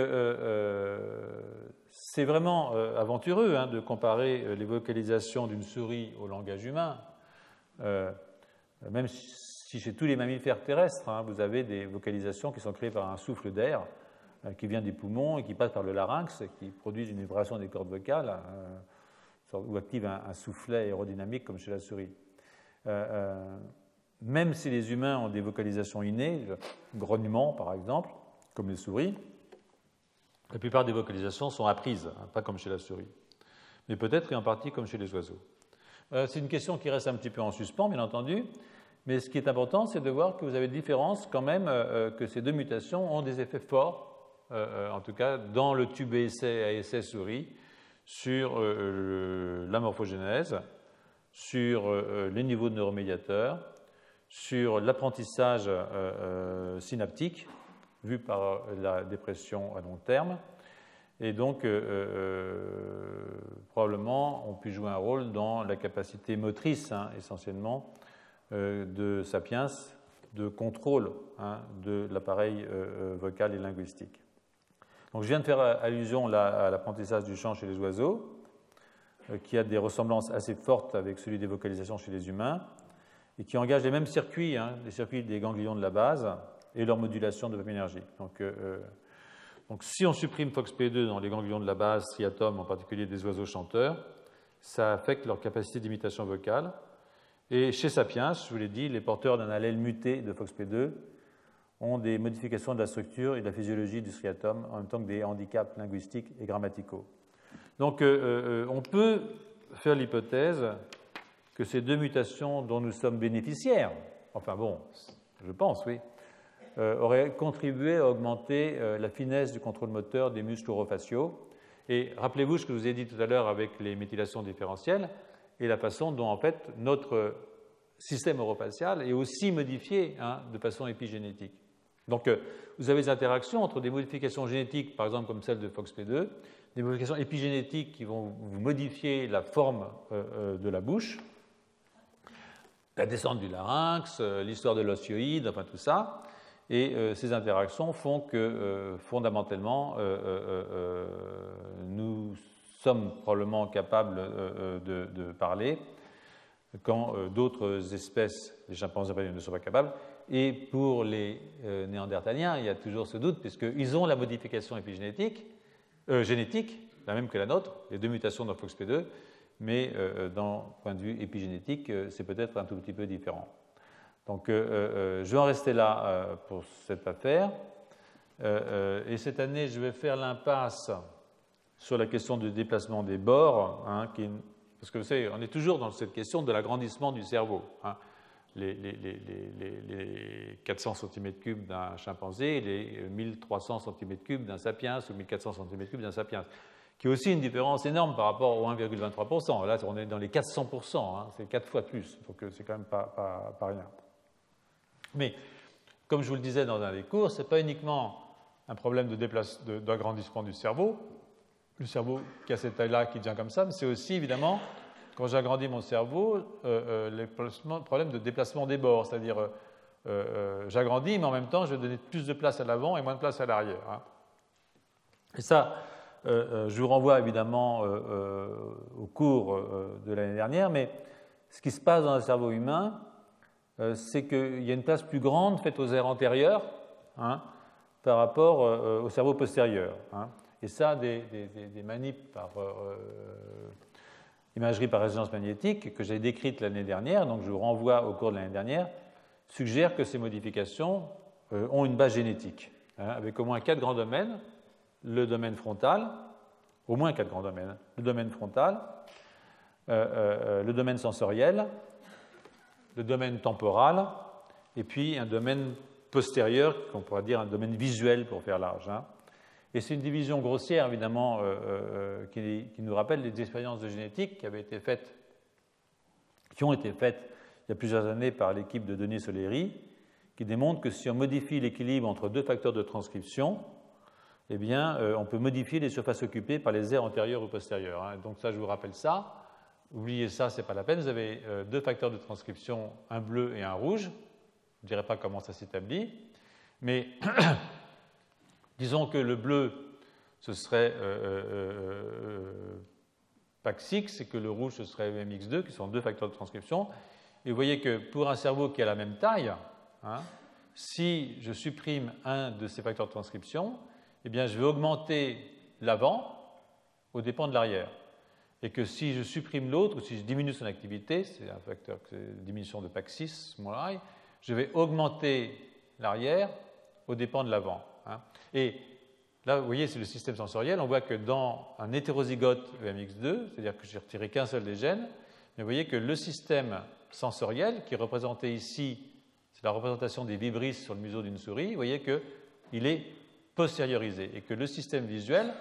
c'est vraiment aventureux de comparer les vocalisations d'une souris au langage humain, même si chez tous les mammifères terrestres, vous avez des vocalisations qui sont créées par un souffle d'air qui vient des poumons et qui passe par le larynx, qui produisent une vibration des cordes vocales ou active un soufflet aérodynamique comme chez la souris. Même si les humains ont des vocalisations innées, grognement par exemple, comme les souris, la plupart des vocalisations sont apprises, pas comme chez la souris, mais peut-être et en partie comme chez les oiseaux. C'est une question qui reste un petit peu en suspens, bien entendu, mais ce qui est important, c'est de voir que vous avez des différences quand même, que ces deux mutations ont des effets forts, en tout cas dans le tube ASS souris, sur la morphogénèse, sur les niveaux de neuromédiateurs, sur l'apprentissage synaptique, vu par la dépression à long terme. Et donc, probablement, on peut jouer un rôle dans la capacité motrice, essentiellement, de Sapiens, de contrôle de l'appareil vocal et linguistique. Donc, je viens de faire allusion là, à l'apprentissage du chant chez les oiseaux, qui a des ressemblances assez fortes avec celui des vocalisations chez les humains, et qui engage les mêmes circuits, les circuits des ganglions de la base, et leur modulation de dopaminergique. Donc, si on supprime FOXP2 dans les ganglions de la base, striatum, en particulier des oiseaux chanteurs, ça affecte leur capacité d'imitation vocale. Et chez Sapiens, je vous l'ai dit, les porteurs d'un allèle muté de FOXP2 ont des modifications de la structure et de la physiologie du striatum, en même temps que des handicaps linguistiques et grammaticaux. Donc, on peut faire l'hypothèse que ces deux mutations dont nous sommes bénéficiaires, enfin bon, je pense, oui, auraient contribué à augmenter la finesse du contrôle moteur des muscles orofaciaux. Et rappelez-vous ce que je vous ai dit tout à l'heure avec les méthylations différentielles et la façon dont, en fait, notre système orofacial est aussi modifié de façon épigénétique. Donc, vous avez des interactions entre des modifications génétiques, par exemple comme celle de FOXP2, des modifications épigénétiques qui vont vous modifier la forme de la bouche, la descente du larynx, l'histoire de l'osioïde, enfin tout ça. Et ces interactions font que, fondamentalement, nous sommes probablement capables de parler quand d'autres espèces, les chimpanzés ne sont pas capables. Et pour les néandertaliens, il y a toujours ce doute, puisqu'ils ont la modification épigénétique, génétique, la même que la nôtre, les deux mutations dans FOXP2, mais d'un point de vue épigénétique, c'est peut-être un tout petit peu différent. Donc, je vais en rester là pour cette affaire. Et cette année, je vais faire l'impasse sur la question du déplacement des bords, qui est Parce que vous savez, on est toujours dans cette question de l'agrandissement du cerveau. Hein. Les 400 cm3 d'un chimpanzé, les 1300 cm3 d'un sapiens ou 1400 cm3 d'un sapiens, qui est aussi une différence énorme par rapport au 1,23%. Là, on est dans les 400%, hein, c'est 4 fois plus, donc c'est quand même pas rien. Mais, comme je vous le disais dans un des cours, ce n'est pas uniquement un problème d'agrandissement du cerveau, le cerveau qui a cette taille-là, qui devient comme ça, mais c'est aussi, évidemment, quand j'agrandis mon cerveau, le problème de déplacement des bords, c'est-à-dire j'agrandis, mais en même temps, je vais donner plus de place à l'avant et moins de place à l'arrière. Hein. Et ça, je vous renvoie évidemment au cours de l'année dernière, mais ce qui se passe dans le cerveau humain, c'est qu'il y a une place plus grande faite aux aires antérieures, hein, par rapport au cerveau postérieur. Hein. Et ça, des manips par imagerie par résonance magnétique que j'ai décrite l'année dernière, donc je vous renvoie au cours de l'année dernière, suggèrent que ces modifications ont une base génétique, hein, avec au moins 4 grands domaines, le domaine frontal, au moins 4 grands domaines, le domaine frontal, le domaine sensoriel, le domaine temporal, et puis un domaine postérieur, qu'on pourrait dire un domaine visuel pour faire large. Hein. Et c'est une division grossière, évidemment, qui nous rappelle les expériences de génétique qui ont été faites il y a plusieurs années par l'équipe de Denis Soleri, qui démontrent que si on modifie l'équilibre entre 2 facteurs de transcription, eh bien, on peut modifier les surfaces occupées par les aires antérieures ou postérieures. Hein. Donc ça, je vous rappelle ça. Oubliez ça, ce n'est pas la peine. Vous avez 2 facteurs de transcription, un bleu et un rouge. Je ne dirai pas comment ça s'établit, mais disons que le bleu, ce serait PAX-X et que le rouge, ce serait EMX2, qui sont 2 facteurs de transcription. Et vous voyez que pour un cerveau qui a la même taille, hein, si je supprime un de ces facteurs de transcription, eh bien, je vais augmenter l'avant aux dépens de l'arrière. Et que si je supprime l'autre, ou si je diminue son activité, c'est un facteur de diminution de PAX6, small i, je vais augmenter l'arrière aux dépens de l'avant. Hein. Et là, vous voyez, c'est le système sensoriel. On voit que dans un hétérozygote EMX2, c'est-à-dire que j'ai retiré qu'un seul des gènes, mais vous voyez que le système sensoriel, qui est représenté ici, c'est la représentation des vibrisses sur le museau d'une souris, vous voyez qu'il est postériorisé et que le système visuel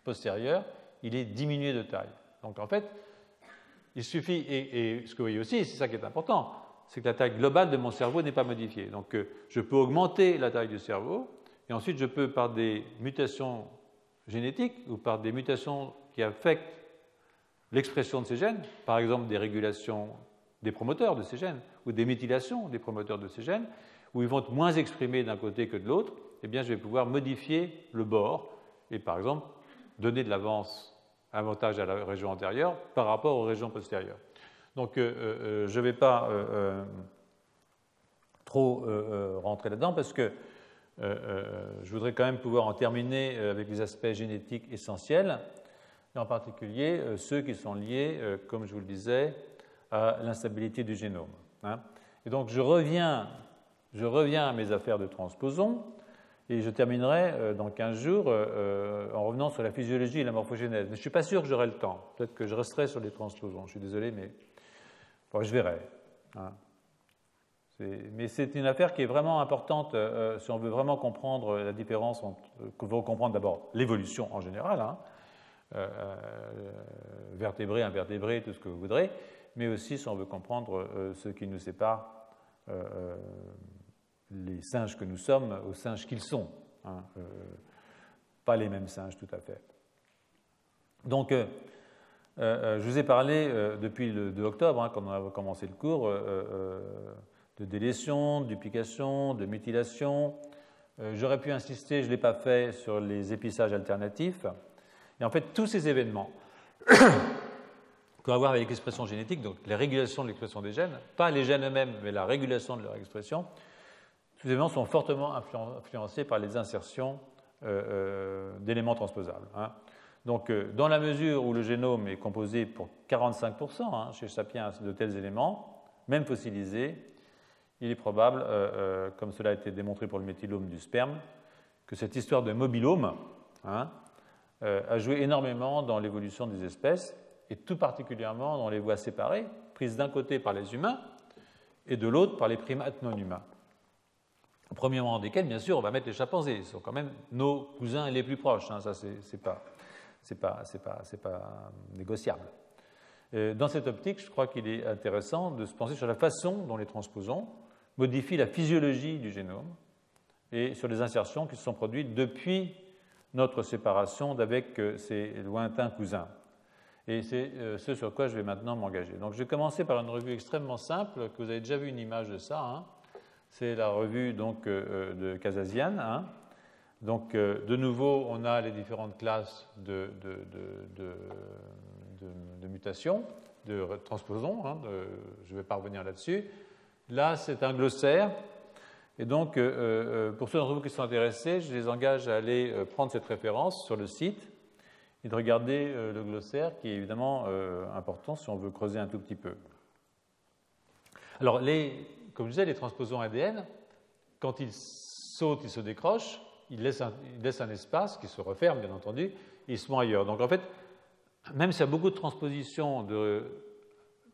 postérieur, il est diminué de taille. Donc en fait, il suffit, et ce que vous voyez aussi, c'est ça qui est important, c'est que la taille globale de mon cerveau n'est pas modifiée. Donc je peux augmenter la taille du cerveau, et ensuite je peux, par des mutations génétiques ou par des mutations qui affectent l'expression de ces gènes, par exemple des régulations des promoteurs de ces gènes, ou des méthylations des promoteurs de ces gènes, où ils vont être moins exprimés d'un côté que de l'autre, eh bien je vais pouvoir modifier le bord, et par exemple donner de avantage à la région antérieure par rapport aux régions postérieures. Donc je ne vais pas trop rentrer là-dedans parce que je voudrais quand même pouvoir en terminer avec les aspects génétiques essentiels, et en particulier ceux qui sont liés, comme je vous le disais, à l'instabilité du génome. Hein. Et donc je reviens à mes affaires de transposons, et je terminerai dans 15 jours en revenant sur la physiologie et la morphogénèse. Mais je ne suis pas sûr que j'aurai le temps. Peut-être que je resterai sur les transposons. Je suis désolé, mais bon, je verrai. Hein. Mais c'est une affaire qui est vraiment importante si on veut vraiment comprendre la différence entre, comprendre d'abord l'évolution en général, hein, vertébrés, invertébrés, tout ce que vous voudrez, mais aussi si on veut comprendre ce qui nous sépare les singes que nous sommes aux singes qu'ils sont. Hein, pas les mêmes singes tout à fait. Donc, je vous ai parlé depuis le 2 octobre, hein, quand on a commencé le cours, de délétion, de duplication, de mutilation. J'aurais pu insister, je ne l'ai pas fait, sur les épissages alternatifs. Et en fait, tous ces événements qu'on va voir avec l'expression génétique, donc la régulation de l'expression des gènes, pas les gènes eux-mêmes, mais la régulation de leur expression, tous ces éléments sont fortement influencés par les insertions d'éléments transposables. Hein. Donc, dans la mesure où le génome est composé pour 45% hein, chez Sapiens de tels éléments, même fossilisés, il est probable, comme cela a été démontré pour le méthylome du sperme, que cette histoire de mobilome hein, a joué énormément dans l'évolution des espèces et tout particulièrement dans les voies séparées, prises d'un côté par les humains et de l'autre par les primates non humains. Au premier rang desquels, bien sûr, on va mettre les chimpanzés. Ils sont quand même nos cousins les plus proches. Hein, ça, c'est pas négociable. Dans cette optique, je crois qu'il est intéressant de se pencher sur la façon dont les transposons modifient la physiologie du génome et sur les insertions qui se sont produites depuis notre séparation d'avec ces lointains cousins. Et c'est ce sur quoi je vais maintenant m'engager. Donc, je vais commencer par une revue extrêmement simple, que vous avez déjà vu une image de ça. Hein. C'est la revue donc, de Kazazian. Hein. Donc, de nouveau, on a les différentes classes de mutations, de transposons. Hein, je ne vais pas revenir là-dessus. Là, c'est un glossaire. Et donc, pour ceux d'entre vous qui sont intéressés, je les engage à aller prendre cette référence sur le site et de regarder le glossaire, qui est évidemment important si on veut creuser un tout petit peu. Alors, comme je disais, les transposons ADN, quand ils sautent, ils se décrochent, ils laissent un espace qui se referme, bien entendu, et ils se vont ailleurs. Donc, en fait, même s'il y a beaucoup de transpositions de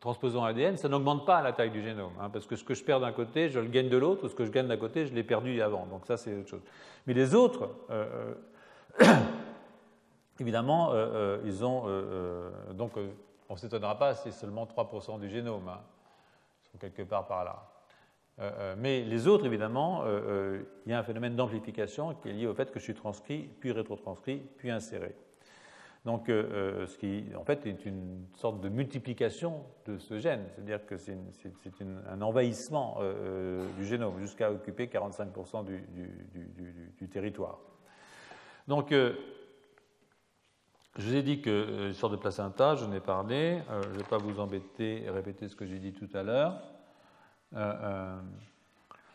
transposons ADN, ça n'augmente pas la taille du génome, hein, parce que ce que je perds d'un côté, je le gagne de l'autre, ou ce que je gagne d'un côté, je l'ai perdu avant. Donc, ça, c'est autre chose. Mais les autres, évidemment, ils ont. Donc, on ne s'étonnera pas, c'est seulement 3% du génome. Hein. Ils sont quelque part par là. Mais les autres, évidemment, il y a un phénomène d'amplification qui est lié au fait que je suis transcrit, puis rétrotranscrit, puis inséré. Donc, ce qui, en fait, est une sorte de multiplication de ce gène, c'est-à-dire que c'est un envahissement du génome jusqu'à occuper 45% du territoire. Donc, je vous ai dit que l'histoire de placenta, j'en ai parlé. Je ne vais pas vous embêter et répéter ce que j'ai dit tout à l'heure.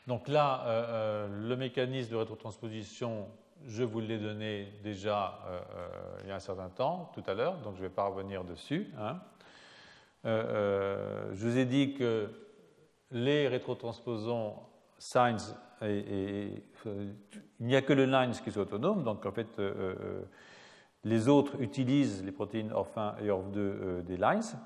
Donc là, le mécanisme de rétrotransposition, je vous l'ai donné déjà il y a un certain temps, tout à l'heure, donc je ne vais pas revenir dessus. Hein. Je vous ai dit que les rétrotransposons SINES, il n'y a que le LINES qui est autonome, donc en fait, les autres utilisent les protéines ORF1 et ORF2 des LINES.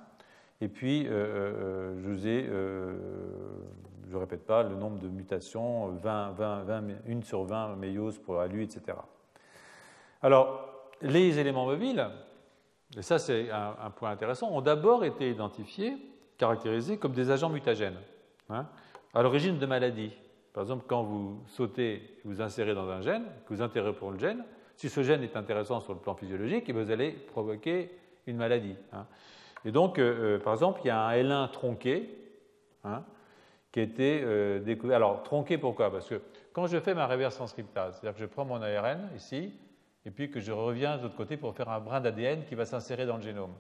Et puis, je vous ai, je ne répète pas, le nombre de mutations, 1 sur 20 méioses pour ALU, etc. Alors, les éléments mobiles, et ça c'est un point intéressant, ont d'abord été identifiés, caractérisés comme des agents mutagènes, hein, à l'origine de maladies. Par exemple, quand vous sautez, vous insérez dans un gène, que vous interrompez le gène, si ce gène est intéressant sur le plan physiologique, vous allez provoquer une maladie. Hein. Et donc, par exemple, il y a un L1 tronqué, hein, qui a été découvert. Alors, tronqué, pourquoi? Parce que quand je fais ma reverse transcriptase, c'est-à-dire que je prends mon ARN ici, et puis que je reviens de l'autre côté pour faire un brin d'ADN qui va s'insérer dans le génome.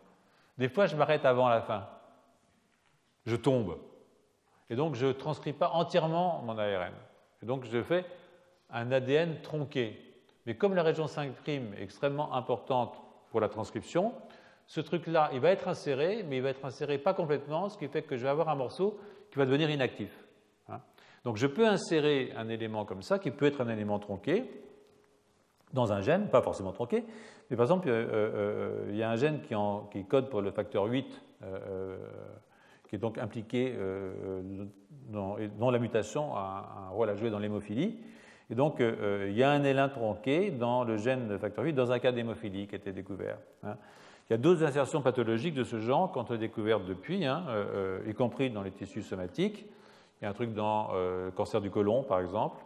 Des fois, je m'arrête avant la fin. Je tombe. Et donc, je ne transcris pas entièrement mon ARN. Et donc, je fais un ADN tronqué. Mais comme la région 5' est extrêmement importante pour la transcription, ce truc-là, il va être inséré, mais il va être inséré pas complètement, ce qui fait que je vais avoir un morceau qui va devenir inactif. Hein. Donc, je peux insérer un élément comme ça, qui peut être un élément tronqué, dans un gène, pas forcément tronqué, mais par exemple, il y a un gène qui code pour le facteur 8, qui est donc impliqué, dont la mutation a un rôle à jouer dans l'hémophilie. Et donc, il y a un L1 tronqué dans le gène de facteur 8 dans un cas d'hémophilie qui a été découvert. Hein. Il y a d'autres insertions pathologiques de ce genre qui ont été découvertes depuis, hein, y compris dans les tissus somatiques. Il y a un truc dans le cancer du côlon, par exemple.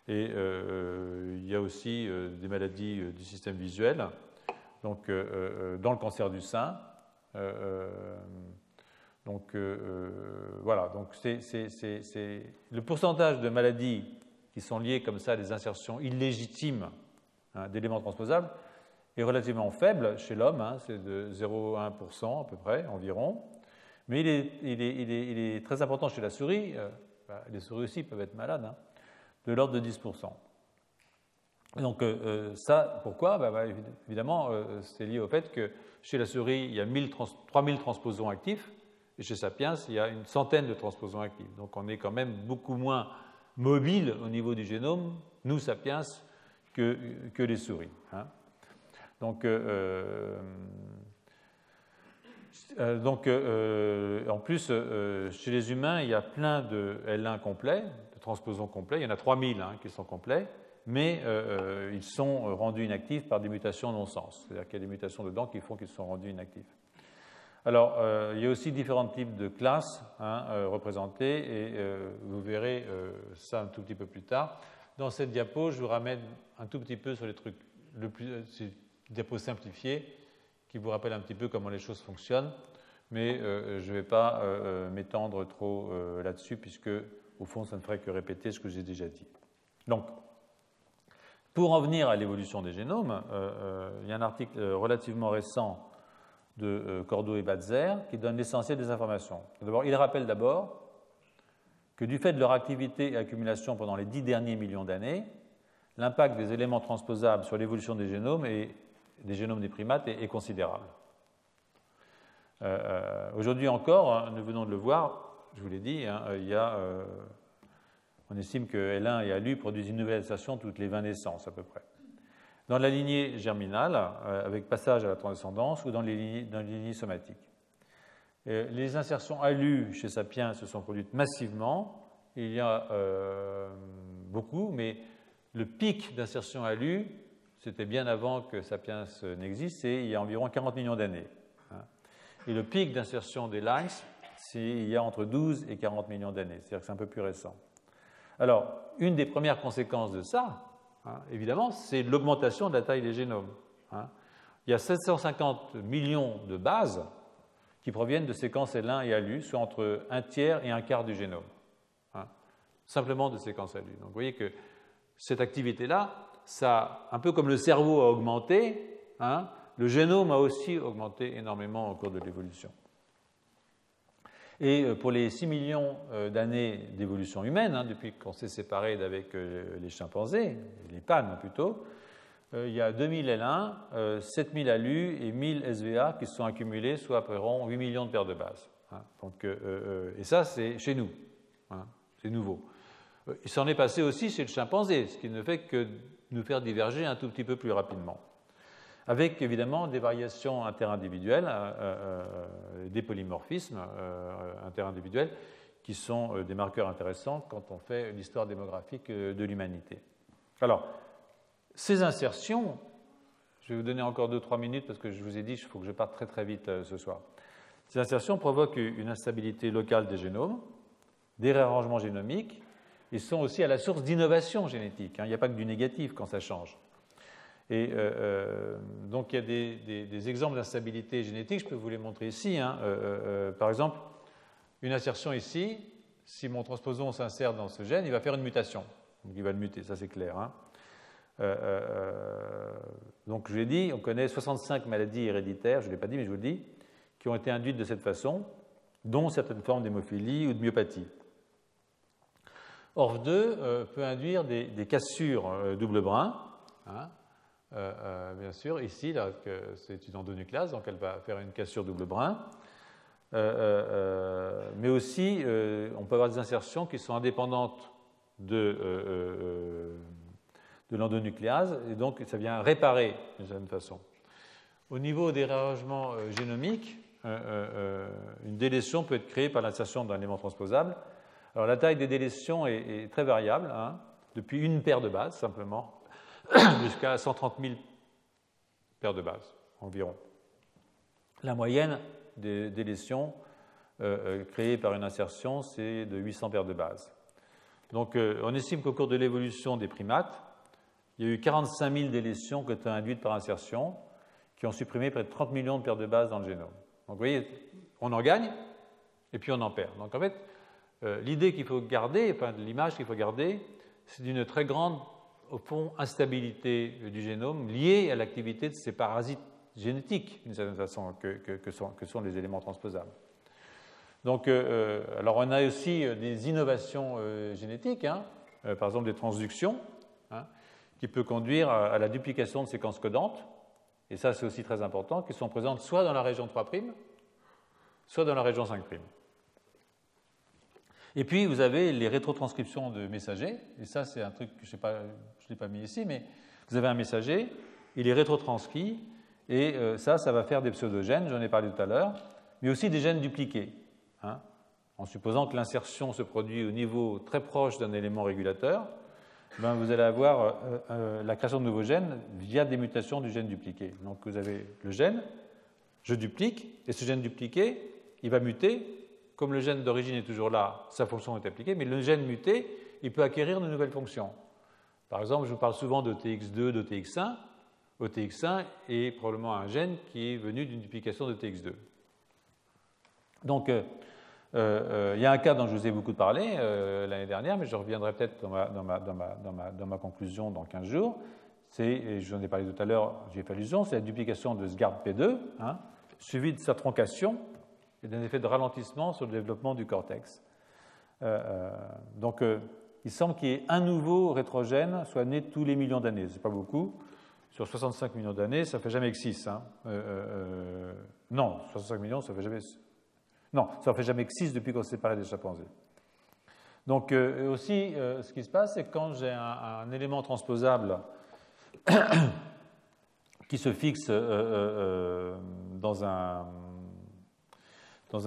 Et il y a aussi des maladies du système visuel, donc dans le cancer du sein. Voilà, donc c'est le pourcentage de maladies qui sont liées comme ça à des insertions illégitimes, hein, d'éléments transposables est relativement faible chez l'homme, hein, c'est de 0,1% à peu près, environ. Mais il est très important chez la souris. Les souris aussi peuvent être malades, hein, de l'ordre de 10%. Donc ça, pourquoi? Évidemment, c'est lié au fait que chez la souris, il y a 3000 transposons actifs, et chez Sapiens, il y a une centaine de transposons actifs. Donc on est quand même beaucoup moins mobile au niveau du génome, nous, Sapiens, que les souris. Hein. Donc, En plus, chez les humains, il y a plein de L1 complets, de transposons complets. Il y en a 3000 qui sont complets, mais ils sont rendus inactifs par des mutations non-sens. C'est-à-dire qu'il y a des mutations dedans qui font qu'ils sont rendus inactifs. Alors, il y a aussi différents types de classes représentées, et vous verrez ça un tout petit peu plus tard. Dans cette diapo, je vous ramène un tout petit peu sur les trucs, c'est une diapo simplifiée qui vous rappelle un petit peu comment les choses fonctionnent, mais je ne vais pas m'étendre trop là-dessus, puisque, au fond, ça ne ferait que répéter ce que j'ai déjà dit. Donc, pour en venir à l'évolution des génomes, il y a un article relativement récent de Cordo et Batzer qui donne l'essentiel des informations. D'abord, il rappelle que du fait de leur activité et accumulation pendant les 10 derniers millions d'années, l'impact des éléments transposables sur l'évolution des génomes et des génomes des primates est considérable. Aujourd'hui encore, nous venons de le voir, je vous l'ai dit, on estime que L1 et ALU produisent une nouvelle insertion toutes les 20 naissances à peu près. Dans la lignée germinale, avec passage à la transcendance, ou dans les lignées somatiques. Les insertions ALU chez Sapiens se sont produites massivement. Il y a beaucoup, mais le pic d'insertion ALU, c'était bien avant que Sapiens n'existe, et il y a environ 40 millions d'années. Et le pic d'insertion des lines, c'est il y a entre 12 et 40 millions d'années, c'est-à-dire que c'est un peu plus récent. Alors, une des premières conséquences de ça, évidemment, c'est l'augmentation de la taille des génomes. Il y a 750 millions de bases qui proviennent de séquences L1 et ALU, soit entre un tiers et un quart du génome. Simplement de séquences ALU. Donc vous voyez que cette activité-là, ça, un peu comme le cerveau a augmenté, le génome a aussi augmenté énormément au cours de l'évolution. Et pour les 6 millions d'années d'évolution humaine, depuis qu'on s'est séparé d'avec les chimpanzés, les pannes plutôt, il y a 2000 L1, 7000 ALU et 1000 SVA qui se sont accumulés, soit environ 8 millions de paires de bases. Et ça, c'est chez nous. C'est nouveau. Il s'en est passé aussi chez le chimpanzé, ce qui ne fait que nous faire diverger un tout petit peu plus rapidement. Avec évidemment des variations interindividuelles, des polymorphismes interindividuels qui sont des marqueurs intéressants quand on fait l'histoire démographique de l'humanité. Alors, ces insertions, je vais vous donner encore 2-3 minutes parce que je vous ai dit qu'il faut que je parte très très vite ce soir. Ces insertions provoquent une instabilité locale des génomes, des réarrangements génomiques, et sont aussi à la source d'innovation génétique. Il n'y a pas que du négatif quand ça change. Et donc il y a des exemples d'instabilité génétique, je peux vous les montrer ici. Par exemple, une insertion ici, si mon transposon s'insère dans ce gène, il va faire une mutation. Donc il va le muter, ça c'est clair. Donc je l'ai dit, on connaît 65 maladies héréditaires, je ne l'ai pas dit mais je vous le dis, qui ont été induites de cette façon, dont certaines formes d'hémophilie ou de myopathie. ORF2 peut induire des cassures double brin, bien sûr, ici, là, c'est une endonucléase, donc elle va faire une cassure double brin. Mais aussi, on peut avoir des insertions qui sont indépendantes de l'endonucléase, et donc ça vient réparer d'une certaine façon. Au niveau des réarrangements génomiques, une délétion peut être créée par l'insertion d'un élément transposable. Alors la taille des délétions est très variable, depuis une paire de bases simplement, jusqu'à 130 000 paires de bases environ. La moyenne des délétions créées par une insertion, c'est de 800 paires de bases. Donc on estime qu'au cours de l'évolution des primates, il y a eu 45 000 délétions qui ont été induites par insertion, qui ont supprimé près de 30 millions de paires de bases dans le génome. Donc vous voyez, on en gagne et puis on en perd. Donc en fait, l'idée qu'il faut garder, enfin l'image qu'il faut garder, c'est d'une très grande, au fond, instabilité du génome liée à l'activité de ces parasites génétiques, d'une certaine façon, que sont les éléments transposables. Donc, alors on a aussi des innovations génétiques, par exemple des transductions, qui peut conduire à la duplication de séquences codantes, et ça c'est aussi très important, qui sont présentes soit dans la région 3', soit dans la région 5'. Et puis vous avez les rétrotranscriptions de messagers, et ça c'est un truc que je ne l'ai pas mis ici, mais vous avez un messager, il est rétrotranscrit, et ça va faire des pseudogènes, j'en ai parlé tout à l'heure, mais aussi des gènes dupliqués, hein, en supposant que l'insertion se produit au niveau très proche d'un élément régulateur. Vous allez avoir la création de nouveaux gènes via des mutations du gène dupliqué. Donc vous avez le gène, je duplique, et ce gène dupliqué, il va muter. Comme le gène d'origine est toujours là, sa fonction est appliquée, mais le gène muté, il peut acquérir de nouvelles fonctions. Par exemple, je vous parle souvent d'OTX2, d'OTX1. OTX1 est probablement un gène qui est venu d'une duplication de TX2. Donc, il y a un cas dont je vous ai beaucoup parlé l'année dernière, mais je reviendrai peut-être dans ma conclusion dans 15 jours. Je vous en ai parlé tout à l'heure, j'y ai fait allusion, c'est la duplication de SGARD-P2, hein, suivie de sa troncation et d'un effet de ralentissement sur le développement du cortex. Donc, il semble qu'il y ait un nouveau rétrogène soit né tous les millions d'années. Ce n'est pas beaucoup. Sur 65 millions d'années, ça ne fait jamais que 6. Hein. Non, 65 millions, ça ne fait jamais... Non, ça ne fait jamais que 6 depuis qu'on s'est séparé des chimpanzés. Donc, aussi, ce qui se passe, c'est que quand j'ai un élément transposable qui se fixe dans un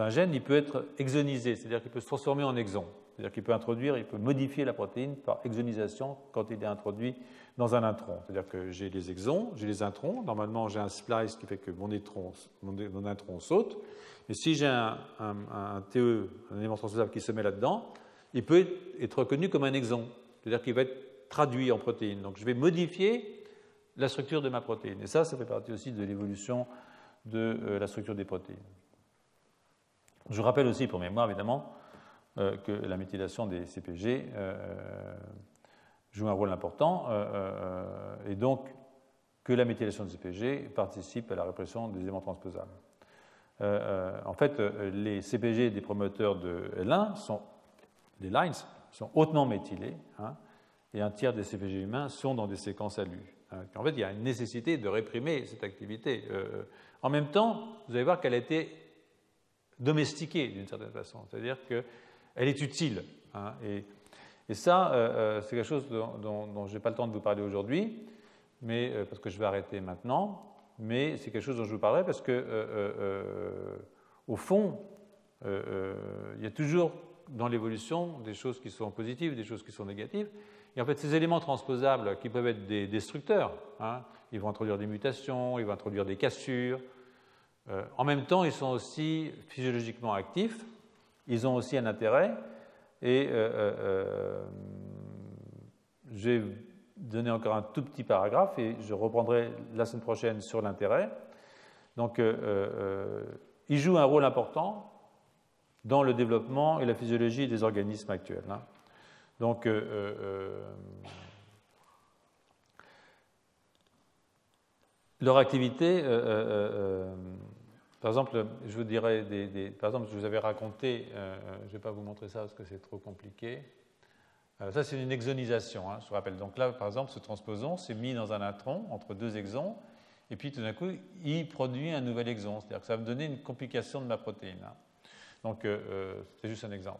gène, il peut être exonisé, c'est-à-dire qu'il peut se transformer en exon. C'est-à-dire qu'il peut introduire, il peut modifier la protéine par exonisation quand il est introduit dans un intron. C'est-à-dire que j'ai les exons, j'ai les introns. Normalement, j'ai un splice qui fait que mon intron saute. Et si j'ai un TE, un élément transposable qui se met là-dedans, il peut être reconnu comme un exon. C'est-à-dire qu'il va être traduit en protéine. Donc, je vais modifier la structure de ma protéine. Et ça fait partie aussi de l'évolution de la structure des protéines. Je vous rappelle aussi, pour mémoire, évidemment, que la méthylation des CPG joue un rôle important et donc que la méthylation des CPG participe à la répression des éléments transposables. En fait, les CPG des promoteurs de L1, les lines, sont hautement méthylés, hein, et un tiers des CPG humains sont dans des séquences ALU. En fait, il y a une nécessité de réprimer cette activité. En même temps, vous allez voir qu'elle a été domestiquée d'une certaine façon, c'est-à-dire qu'elle est utile. Hein, et ça, c'est quelque chose dont je n'ai pas le temps de vous parler aujourd'hui, mais parce que je vais arrêter maintenant, mais c'est quelque chose dont je vous parlerai parce que, au fond, il y a toujours dans l'évolution des choses qui sont positives, des choses qui sont négatives. Et en fait, ces éléments transposables qui peuvent être des destructeurs, hein, ils vont introduire des mutations, ils vont introduire des cassures. En même temps, ils sont aussi physiologiquement actifs, ils ont aussi un intérêt, et j'ai donné encore un tout petit paragraphe, et je reprendrai la semaine prochaine sur l'intérêt. Donc, ils jouent un rôle important dans le développement et la physiologie des organismes actuels. Hein. Donc, leur activité, par exemple, je vous dirais, par exemple, je vous avais raconté, je ne vais pas vous montrer ça parce que c'est trop compliqué. Ça, c'est une exonisation, hein, je vous rappelle. Donc là, par exemple, ce transposon s'est mis dans un intron entre deux exons, et puis tout d'un coup, il produit un nouvel exon. C'est-à-dire que ça va me donner une complication de ma protéine. Hein. Donc, c'est juste un exemple.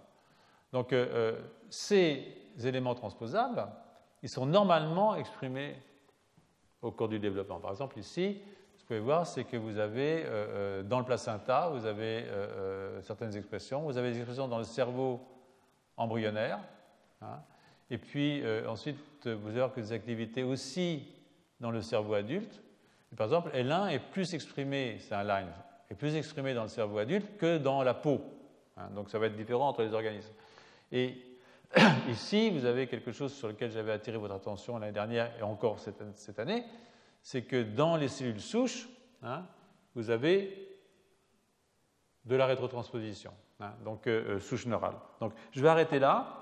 Donc, ces éléments transposables, ils sont normalement exprimés au cours du développement. Par exemple, ici, ce que vous pouvez voir, c'est que vous avez, dans le placenta, vous avez certaines expressions. Vous avez des expressions dans le cerveau embryonnaire. Hein, et puis, ensuite, vous allez voir que des activités aussi dans le cerveau adulte. Et par exemple, L1 est plus exprimé, c'est un line, est plus exprimé dans le cerveau adulte que dans la peau. Hein, donc, ça va être différent entre les organismes. Et ici, vous avez quelque chose sur lequel j'avais attiré votre attention l'année dernière et encore cette année, c'est que dans les cellules souches, hein, vous avez de la rétrotransposition, hein, donc souche neurale. Donc, je vais arrêter là.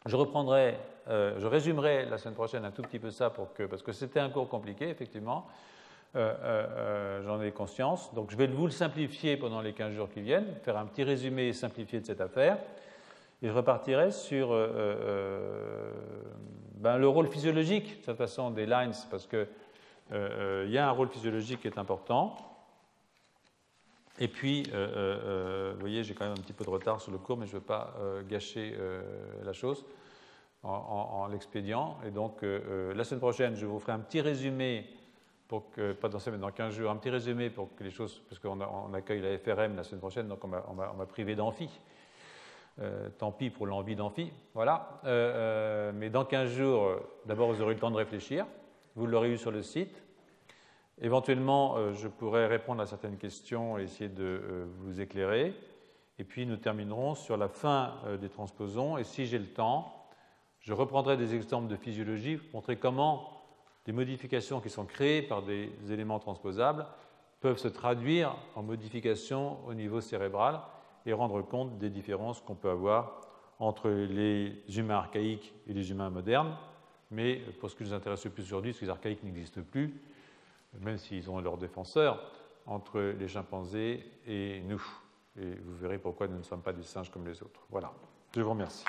Je reprendrai, je résumerai la semaine prochaine un tout petit peu ça parce que c'était un cours compliqué, effectivement. J'en ai conscience. Donc, je vais vous le simplifier pendant les 15 jours qui viennent, faire un petit résumé simplifié de cette affaire. Et je repartirai sur le rôle physiologique, de toute façon, des lines, parce qu'il y a un rôle physiologique qui est important. Et puis, vous voyez, j'ai quand même un petit peu de retard sur le cours, mais je ne veux pas gâcher la chose en l'expédiant. Et donc, la semaine prochaine, je vous ferai un petit résumé pour que, pas dans semaine, dans 15 jours, un petit résumé pour que les choses, parce qu'on accueille la FRM la semaine prochaine, donc on m'a privé d'amphi. Tant pis pour l'envie d'amphi, voilà. Mais dans 15 jours, d'abord vous aurez le temps de réfléchir, vous l'aurez eu sur le site. Éventuellement, je pourrai répondre à certaines questions et essayer de vous éclairer. Et puis nous terminerons sur la fin des transposons. Et si j'ai le temps, je reprendrai des exemples de physiologie pour montrer comment des modifications qui sont créées par des éléments transposables peuvent se traduire en modifications au niveau cérébral et rendre compte des différences qu'on peut avoir entre les humains archaïques et les humains modernes. Mais pour ce qui nous intéresse le plus aujourd'hui, parce que les archaïques n'existent plus, même s'ils ont leurs défenseurs, entre les chimpanzés et nous. Et vous verrez pourquoi nous ne sommes pas des singes comme les autres. Voilà. Je vous remercie.